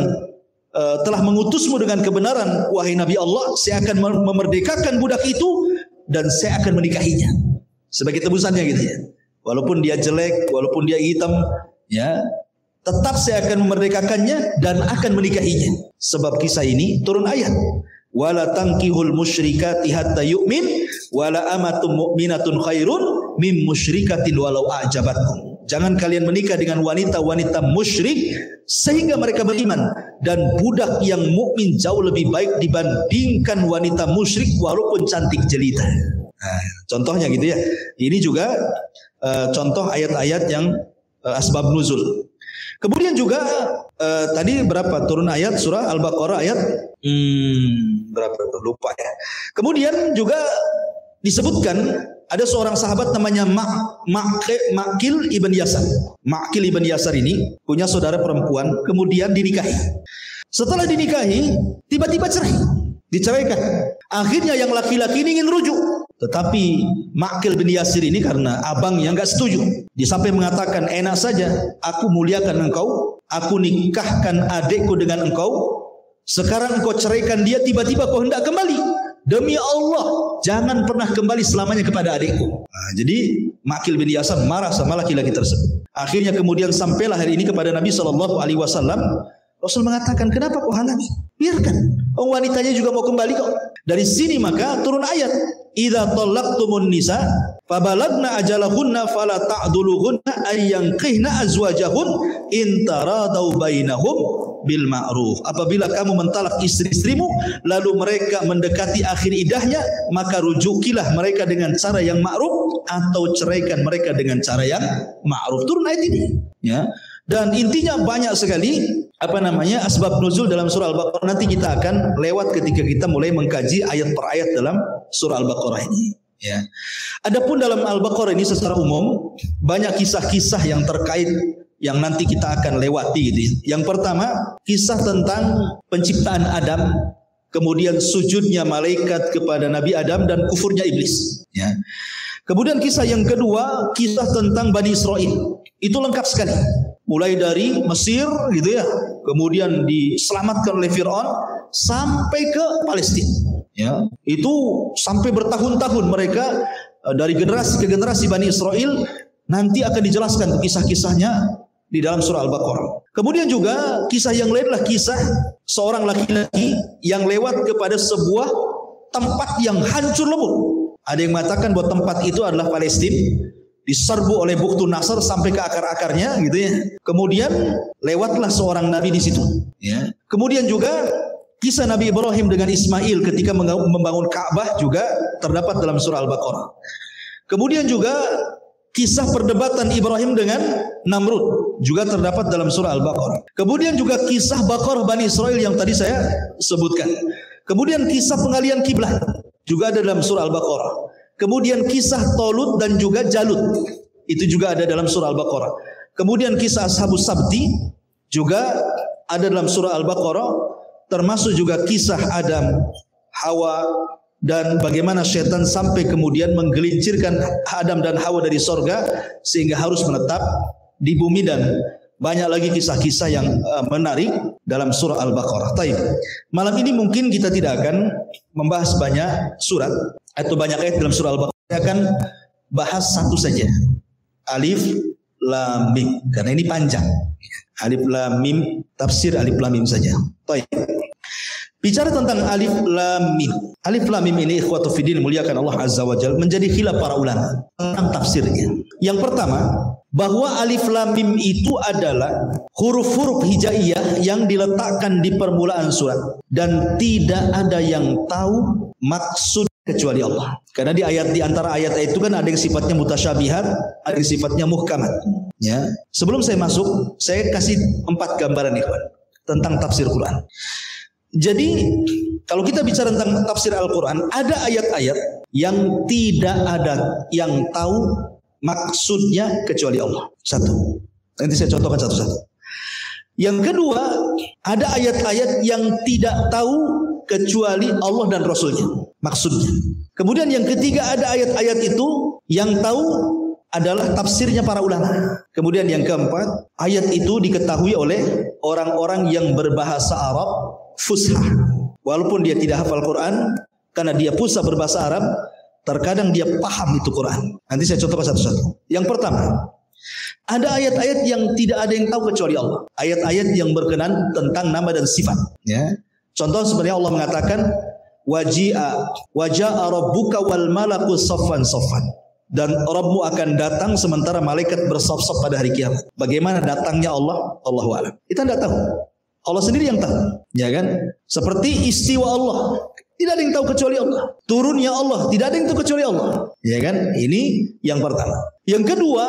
telah mengutusmu dengan kebenaran, wahai Nabi Allah, saya akan memerdekakan budak itu dan saya akan menikahinya. Sebagai tebusannya gitu ya. Walaupun dia jelek, walaupun dia hitam, ya, tetap saya akan memerdekakannya dan akan menikahinya. Sebab kisah ini turun ayat, wala tankihul musyrikati hatta yu'min wala amatum mu'minatun khairun mim musyrikatin walau a'jabatkum. Jangan kalian menikah dengan wanita-wanita musyrik sehingga mereka beriman, dan budak yang mukmin jauh lebih baik dibandingkan wanita musyrik walaupun cantik jelita. Nah, contohnya gitu ya. Ini juga contoh ayat-ayat yang asbab nuzul. Kemudian juga tadi berapa turun ayat surah Al-Baqarah ayat berapa lupa ya. Kemudian juga disebutkan ada seorang sahabat namanya Ma'qil ibn Yasar. Ma'qil ibn Yasar ini punya saudara perempuan, kemudian dinikahi. Setelah dinikahi, tiba-tiba cerai, diceraikan. Akhirnya yang laki-laki ini ingin rujuk, tetapi Ma'qil bin Yasir ini karena abangnya enggak setuju. Dia sampai mengatakan, enak saja, aku muliakan engkau, aku nikahkan adikku dengan engkau, sekarang engkau ceraikan dia, tiba-tiba kau hendak kembali. Demi Allah, jangan pernah kembali selamanya kepada adikku. Nah, jadi Ma'qil bin Yasar marah sama laki-laki tersebut. Akhirnya kemudian sampailah hari ini kepada Nabi SAW. Rasul mengatakan, kenapa kau halangi? Biarkan, wanitanya juga mau kembali kok. Dari sini maka turun ayat, idza talaqtumun nisa fabalagna ajalahunna fala ta'duluhunna ayyanqihna azwajahun in taradau bainahum bil ma'ruf. Apabila kamu mentalak istri-istrimu lalu mereka mendekati akhir idahnya, maka rujukilah mereka dengan cara yang ma'ruf atau ceraikan mereka dengan cara yang ma'ruf. Turun ayat ini ya. Dan intinya banyak sekali asbab nuzul dalam surah Al-Baqarah. Nanti kita akan lewat ketika kita mulai mengkaji ayat per ayat dalam surah Al-Baqarah ini ya. Adapun dalam Al-Baqarah ini secara umum banyak kisah-kisah yang terkait yang nanti kita akan lewati gitu ya. Yang pertama, kisah tentang penciptaan Adam, kemudian sujudnya malaikat kepada Nabi Adam dan kufurnya iblis ya. Kemudian kisah yang kedua, kisah tentang Bani Israel. Itu lengkap sekali. Mulai dari Mesir gitu ya, kemudian diselamatkan oleh Fir'aun sampai ke Palestina ya. Itu sampai bertahun-tahun mereka dari generasi ke generasi Bani Israel, nanti akan dijelaskan kisah-kisahnya di dalam surah Al-Baqarah. Kemudian juga kisah yang lain adalah kisah seorang laki-laki yang lewat kepada sebuah tempat yang hancur lebur. Ada yang mengatakan bahwa tempat itu adalah Palestina, diserbu oleh Buktu Nasr sampai ke akar-akarnya gitu ya. Kemudian lewatlah seorang nabi di situ ya. Kemudian juga kisah Nabi Ibrahim dengan Ismail ketika membangun Ka'bah juga terdapat dalam surah Al-Baqarah. Kemudian juga kisah perdebatan Ibrahim dengan Namrud juga terdapat dalam surah Al-Baqarah. Kemudian juga kisah Baqarah Bani Israel yang tadi saya sebutkan. Kemudian kisah pengalian kiblat juga ada dalam surah Al-Baqarah. Kemudian kisah Tolut dan juga Jalut itu juga ada dalam surah Al-Baqarah. Kemudian kisah Ashabus Sabti juga ada dalam surah Al-Baqarah, termasuk juga kisah Adam, Hawa, dan bagaimana syaitan sampai kemudian menggelincirkan Adam dan Hawa dari sorga sehingga harus menetap di bumi dan Banyak lagi kisah-kisah yang menarik dalam surah Al-Baqarah. Taib. Malam ini mungkin kita tidak akan membahas banyak surat atau banyak ayat dalam surah Al-Baqarah. Kita akan bahas satu saja. Alif Lam Mim. Karena ini panjang. Alif Lam Mim, tafsir Alif Lam Mim saja. Taib. Bicara tentang Alif Lam Mim. Alif Lam Mim ini ikhwatu fiddin muliakan Allah Azza wa Jalla menjadi khilaf para ulama tentang tafsirnya. Yang pertama, bahwa Alif Lam Mim itu adalah huruf-huruf hijaiyah yang diletakkan di permulaan surat dan tidak ada yang tahu maksud kecuali Allah. Karena di antara ayat itu kan ada yang sifatnya mutasyabihat, ada yang sifatnya muhkamat. Ya. Sebelum saya masuk, saya kasih 4 gambaran ikhwan tentang tafsir Quran. Jadi kalau kita bicara tentang tafsir Al-Quran, ada ayat-ayat yang tidak ada yang tahu maksudnya kecuali Allah. Satu. Nanti saya contohkan satu-satu. Yang kedua, ada ayat-ayat yang tidak tahu kecuali Allah dan Rasulnya maksudnya. Kemudian yang ketiga, ada ayat-ayat itu yang tahu adalah tafsirnya para ulama. Kemudian yang keempat, ayat itu diketahui oleh orang-orang yang berbahasa Arab fushah. Walaupun dia tidak hafal Quran, karena dia pusat berbahasa Arab, terkadang dia paham itu Quran. Nanti saya contohkan satu-satu. Yang pertama, ada ayat-ayat yang tidak ada yang tahu kecuali Allah. Ayat-ayat yang berkenaan tentang nama dan sifat. Ya. Contoh seperti Allah mengatakan, waja'a rabbuka wal malaku saffan saffan. Dan Rabbmu akan datang sementara malaikat bersaf-saf pada hari kiamat. Bagaimana datangnya Allah? Allahu a'lam. Kita tidak tahu. Allah sendiri yang tahu, ya kan? Seperti istiwa Allah, tidak ada yang tahu kecuali Allah. Turunnya Allah, tidak ada yang tahu kecuali Allah, ya kan? Ini yang pertama. Yang kedua,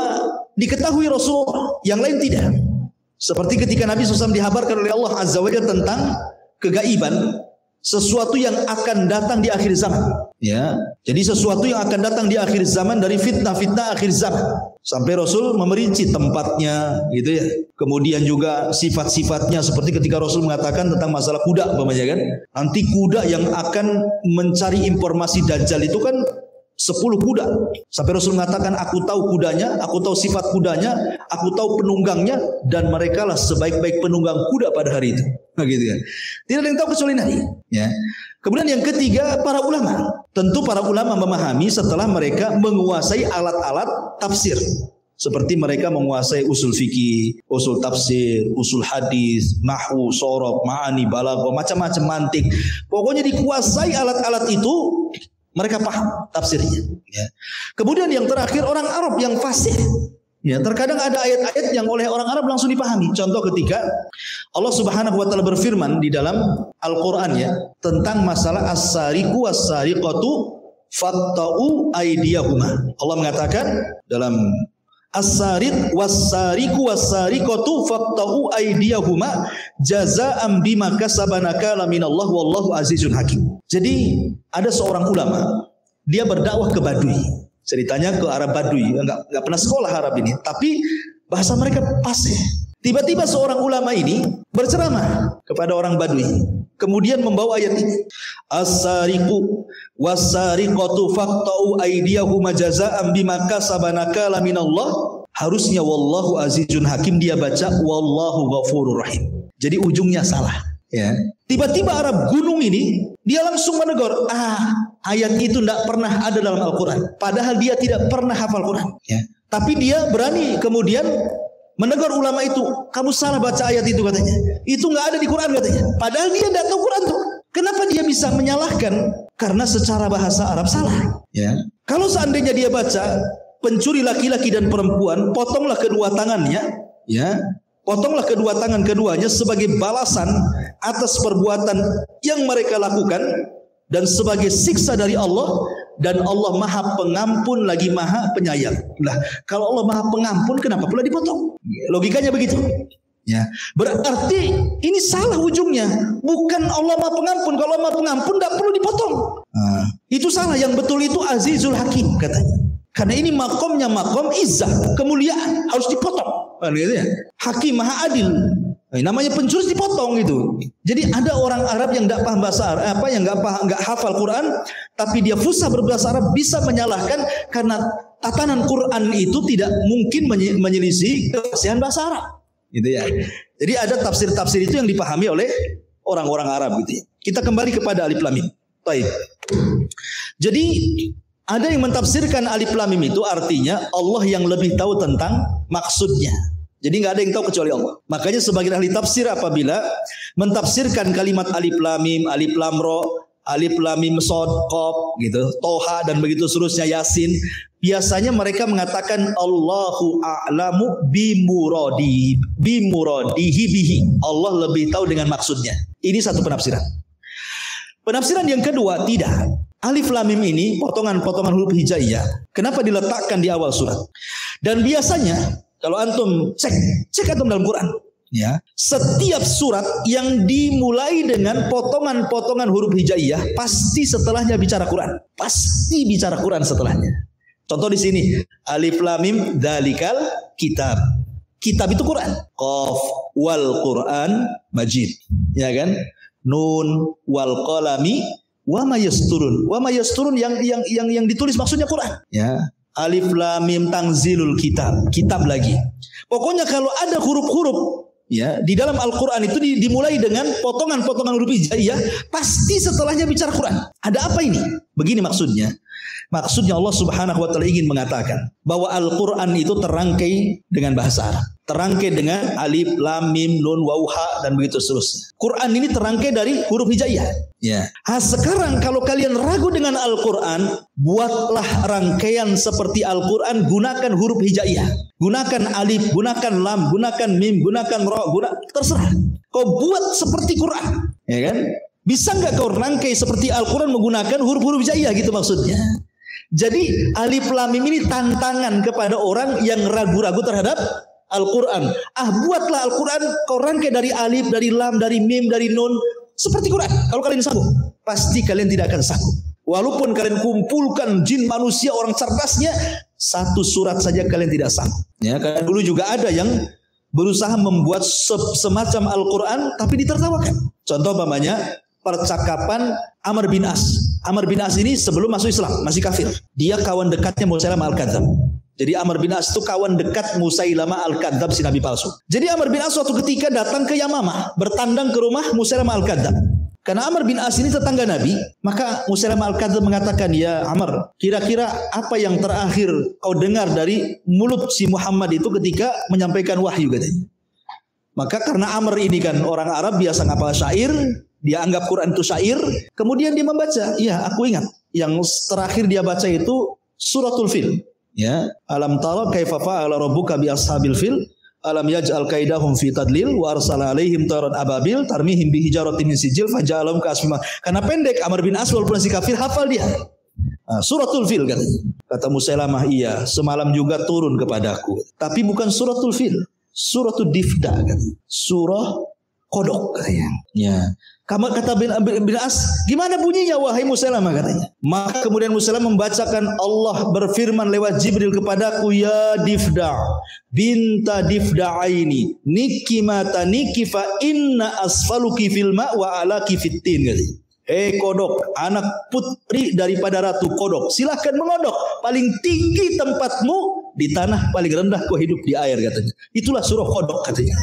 diketahui Rasulullah, yang lain tidak. Seperti ketika Nabi SAW dihabarkan oleh Allah Azza wa Jalla tentang kegaiban, sesuatu yang akan datang di akhir zaman. Ya, jadi sesuatu yang akan datang di akhir zaman dari fitnah-fitnah akhir zaman. Sampai Rasul memerinci tempatnya, gitu ya. Kemudian juga sifat-sifatnya, seperti ketika Rasul mengatakan tentang masalah kuda, umpamanya kan. Nanti kuda yang akan mencari informasi Dajjal itu kan 10 kuda. Sampai Rasul mengatakan, aku tahu kudanya, aku tahu sifat kudanya, aku tahu penunggangnya, dan mereka lah sebaik-baik penunggang kuda pada hari itu. Nah, gitu kan. Tidak ada yang tahu kecuali Nabi. Ya. Kemudian yang ketiga, para ulama. Tentu para ulama memahami setelah mereka menguasai alat-alat tafsir. Seperti mereka menguasai usul fikih, usul tafsir, usul hadis, nahwu, sorof, ma'ani, balaghah, macam-macam mantik. Pokoknya dikuasai alat-alat itu, mereka paham tafsirnya. Ya. Kemudian yang terakhir, orang Arab yang fasih. Ya, terkadang ada ayat-ayat yang oleh orang Arab langsung dipahami. Contoh ketika Allah Subhanahu wa taala berfirman di dalam Al-Qur'an ya tentang masalah as-sariqu was-sariqatu fatta'u aydiyahuma. Allah mengatakan dalam as-sariq was-sariqu was-sariqatu fatta'u aydiyahuma jazaa'an bima kasabana minallah wallahu azizun hakim. Jadi ada seorang ulama, dia berdakwah ke Badui. Ceritanya ke Arab Badui, enggak pernah sekolah Arab ini, tapi bahasa mereka fasih. Tiba-tiba seorang ulama ini berceramah kepada orang Badui, kemudian membawa ayat ini. As-sariqu was-sariqatu faqta'u aydiyahuma jazaa'an bima kasabana minallah. Harusnya wallahu azizun hakim, dia baca wallahu ghafurur rahim. Jadi ujungnya salah. Ya. Tiba-tiba Arab gunung ini dia langsung menegur, ayat itu tidak pernah ada dalam Al-Quran. Padahal dia tidak pernah hafal Quran. Ya. Tapi dia berani kemudian menegur ulama itu. Kamu salah baca ayat itu katanya. Itu nggak ada di Quran katanya. Padahal dia tidak tahu Quran tuh. Kenapa dia bisa menyalahkan? Karena secara bahasa Arab salah. Ya. Kalau seandainya dia baca pencuri laki-laki dan perempuan, potonglah kedua tangannya. Ya. Potonglah kedua tangan keduanya sebagai balasan atas perbuatan yang mereka lakukan dan sebagai siksa dari Allah, dan Allah Maha Pengampun lagi Maha Penyayang. Nah, kalau Allah Maha Pengampun kenapa pula dipotong? Logikanya begitu. Ya, berarti ini salah ujungnya. Bukan Allah Maha Pengampun. Kalau Allah Maha Pengampun tidak perlu dipotong. Itu salah. Yang betul itu Azizul Hakim katanya. Karena ini makomnya makom izzah, kemuliaan, harus dipotong. Hakim Maha Adil. Namanya pencuri dipotong itu. Jadi ada orang Arab yang tidak paham bahasa Arab, yang nggak hafal Quran, tapi dia fusah berbahasa Arab, bisa menyalahkan karena tatanan Quran itu tidak mungkin menyelisih kefasihan bahasa Arab. gitu ya. Jadi ada tafsir-tafsir itu yang dipahami oleh orang-orang Arab gitu ya. Kita kembali kepada alif lam mim. Baik. Jadi ada yang mentafsirkan alif lam mim itu artinya Allah yang lebih tahu tentang maksudnya. Jadi nggak ada yang tahu kecuali Allah. Makanya sebagian ahli tafsir apabila mentafsirkan kalimat alif lam mim, alif lam ra, alif lam mim shad qaf gitu, Toha dan begitu seterusnya Yasin, biasanya mereka mengatakan Allahu a'lamu bimuradihi bihi. Allah lebih tahu dengan maksudnya. Ini satu penafsiran. Penafsiran yang kedua, tidak. Alif lam mim ini potongan-potongan huruf hijaiyah. Kenapa diletakkan di awal surat? Dan biasanya kalau antum cek antum dalam Quran, ya, setiap surat yang dimulai dengan potongan-potongan huruf hijaiyah pasti setelahnya bicara Quran. Pasti bicara Quran setelahnya. Contoh di sini, alif lam mim dzalikal kitab. Kitab itu Quran. Qaf wal Quran Majid, ya kan? Nun wal qalami wa ma yasturun. Wa ma yasturun yang ditulis maksudnya Quran, ya. Alif lam mim tanzilul kitab lagi. Pokoknya kalau ada huruf-huruf ya di dalam Al-Qur'an itu dimulai dengan potongan-potongan huruf hijaiyah, pasti setelahnya bicara Quran. Ada apa ini? Begini maksudnya. Maksudnya Allah Subhanahu wa taala ingin mengatakan bahwa Al-Qur'an itu terangkai dengan bahasa Arab. Terangkai dengan alif lam mim nun waw ha dan begitu seterusnya. Quran ini terangkai dari huruf hijaiyah. Ya. Sekarang kalau kalian ragu dengan Al-Qur'an, buatlah rangkaian seperti Al-Qur'an, gunakan huruf hijaiyah. Gunakan alif, gunakan lam, gunakan mim, gunakan ra, terserah. Kau buat seperti Quran, ya kan? Bisa enggak kau rangkai seperti Al-Qur'an menggunakan huruf-huruf hijaiyah, gitu maksudnya. Jadi alif lam mim ini tantangan kepada orang yang ragu-ragu terhadap Al-Quran. Buatlah Al-Quran kau rangkai dari alif, dari lam, dari mim, dari nun seperti Quran. Kalau kalian sanggup, pasti kalian tidak akan sanggup. Walaupun kalian kumpulkan jin manusia orang cerdasnya, satu surat saja kalian tidak sanggup. Ya, karena dulu juga ada yang berusaha membuat semacam Al-Quran tapi ditertawakan. Contoh umpamanya percakapan Amr bin As. Amr bin As ini sebelum masuk Islam masih kafir. Dia kawan dekatnya Musailamah Al-Kadzdzab. Jadi Amr bin As itu kawan dekat Musailamah Al-Kadzdzab, si nabi palsu. Jadi Amr bin As suatu ketika datang ke Yamamah, bertandang ke rumah Musailamah Al-Kadzdzab. Karena Amr bin As ini tetangga Nabi, maka Musailamah Al-Kadzdzab mengatakan, "Ya Amr, kira-kira apa yang terakhir kau dengar dari mulut si Muhammad itu ketika menyampaikan wahyu?" katanya. Maka karena Amr ini kan orang Arab biasa ngapal syair, dia anggap Quran itu syair, kemudian dia membaca. Iya, aku ingat. Yang terakhir dia baca itu suratul Fil. Ya, alam tara kaifa fa'ala rabbuka bi ashabil fil alam yaj'al kaidahum fi tadlil wa arsala alaihim tayran ababil tarmihim bi hijaratin min sijil faja'alahum ka'asfin. Karena pendek Amr bin As walaupun si kafir hafal dia. Suratul Fil katanya. Kata Musailamah, iya, semalam juga turun kepadaku. Tapi bukan suratul Fil, suratul Difda katanya. Surah kodok katanya. Ya. Kata bin As, gimana bunyinya wahai Musailamah katanya. Maka kemudian Musailamah membacakan Allah berfirman lewat Jibril kepadaku, ya Difda binta Difda'aini niki mata niki fa inna asfaluki fil ma wa alaki fitin katanya. Kodok, anak putri daripada Ratu Kodok, silahkan mengodok. Paling tinggi tempatmu di tanah, paling rendah kau hidup di air katanya. Itulah surah Kodok katanya.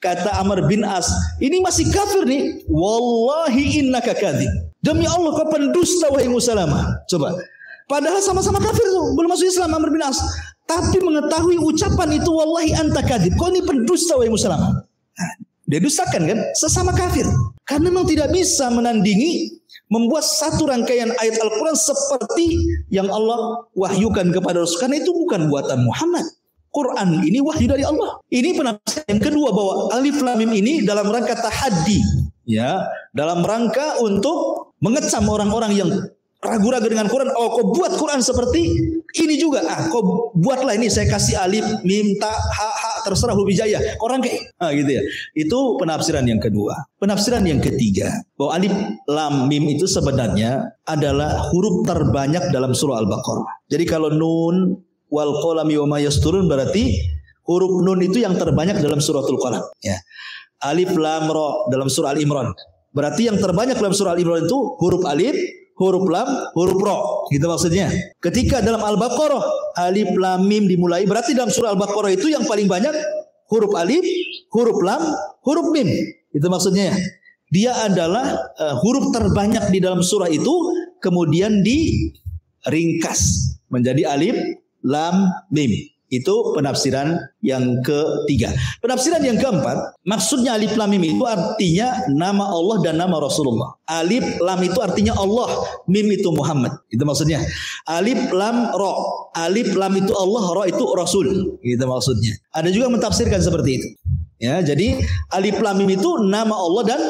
Kata Amr bin As, ini masih kafir nih. Wallahi innaka kadzib. Demi Allah kau pendusta wahai Musailamah. Coba. Padahal sama-sama kafir tuh, belum masuk Islam Amr bin As. Tapi mengetahui ucapan itu wallahi anta kadzib. Kau ini pendusta wahai Musailamah. Nah, dia dustakan kan? Sesama kafir. Karena memang tidak bisa menandingi membuat satu rangkaian ayat Al-Quran seperti yang Allah wahyukan kepada Rasul. Karena itu bukan buatan Muhammad. Quran ini wahyu dari Allah. Ini penafsiran yang kedua bahwa alif lam mim ini dalam rangka tahaddi, ya, dalam rangka untuk mengecam orang-orang yang ragu-ragu dengan Quran. Oh, kau buat Quran seperti ini juga. Kau buatlah ini, saya kasih alif, mim, ta, ha, terserah huruf hijaiyah. Kau rangkai. Gitu ya. Itu penafsiran yang kedua. Penafsiran yang ketiga, bahwa alif lam mim itu sebenarnya adalah huruf terbanyak dalam surah Al-Baqarah. Jadi kalau nun wal qalami wa ma yasturun berarti huruf nun itu yang terbanyak dalam suratul Qalam. Ya. Alif lam ra dalam surah Al-Imran. Berarti yang terbanyak dalam surah Al-Imran itu huruf alif, huruf lam, huruf ra. Gitu maksudnya. Ketika dalam Al-Baqarah alif lam mim dimulai, berarti dalam surah Al-Baqarah itu yang paling banyak huruf alif, huruf lam, huruf mim. Itu maksudnya ya. Dia adalah huruf terbanyak di dalam surah itu, kemudian diringkas menjadi alif, lam, mim. Itu penafsiran yang ketiga. Penafsiran yang keempat, maksudnya alif lam mim itu artinya nama Allah dan nama Rasulullah. Alif lam itu artinya Allah, mim itu Muhammad. Itu maksudnya. Alif lam ra. Alif lam itu Allah, ra itu Rasul. Itu maksudnya. Ada juga mentafsirkan seperti itu. Ya, jadi alif lam mim itu nama Allah dan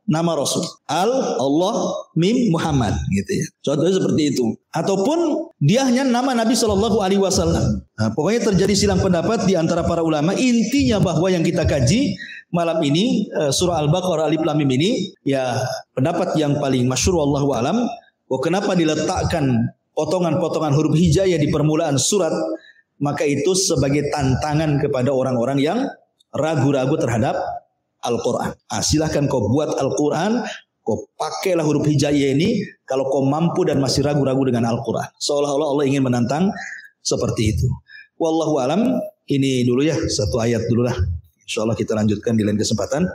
nama Rasul. Allah, mim, Muhammad, gitu ya. Contohnya seperti itu. Ataupun dia hanya nama Nabi Shallallahu Alaihi Wasallam. Nah, pokoknya terjadi silang pendapat di antara para ulama. Intinya bahwa yang kita kaji malam ini surah Al-Baqarah alif lam mim ini, ya pendapat yang paling masyhur wallahu alam. Kenapa diletakkan potongan-potongan huruf hijaiyah di permulaan surat? Maka itu sebagai tantangan kepada orang-orang yang ragu-ragu terhadap Al-Quran. Silahkan kau buat Al-Quran, kau pakailah huruf hijaiyah ini kalau kau mampu dan masih ragu-ragu dengan Al-Quran. Seolah-olah Allah ingin menantang seperti itu. Wallahu alam, ini dulu ya, satu ayat dulu lah. Insyaallah kita lanjutkan di lain kesempatan.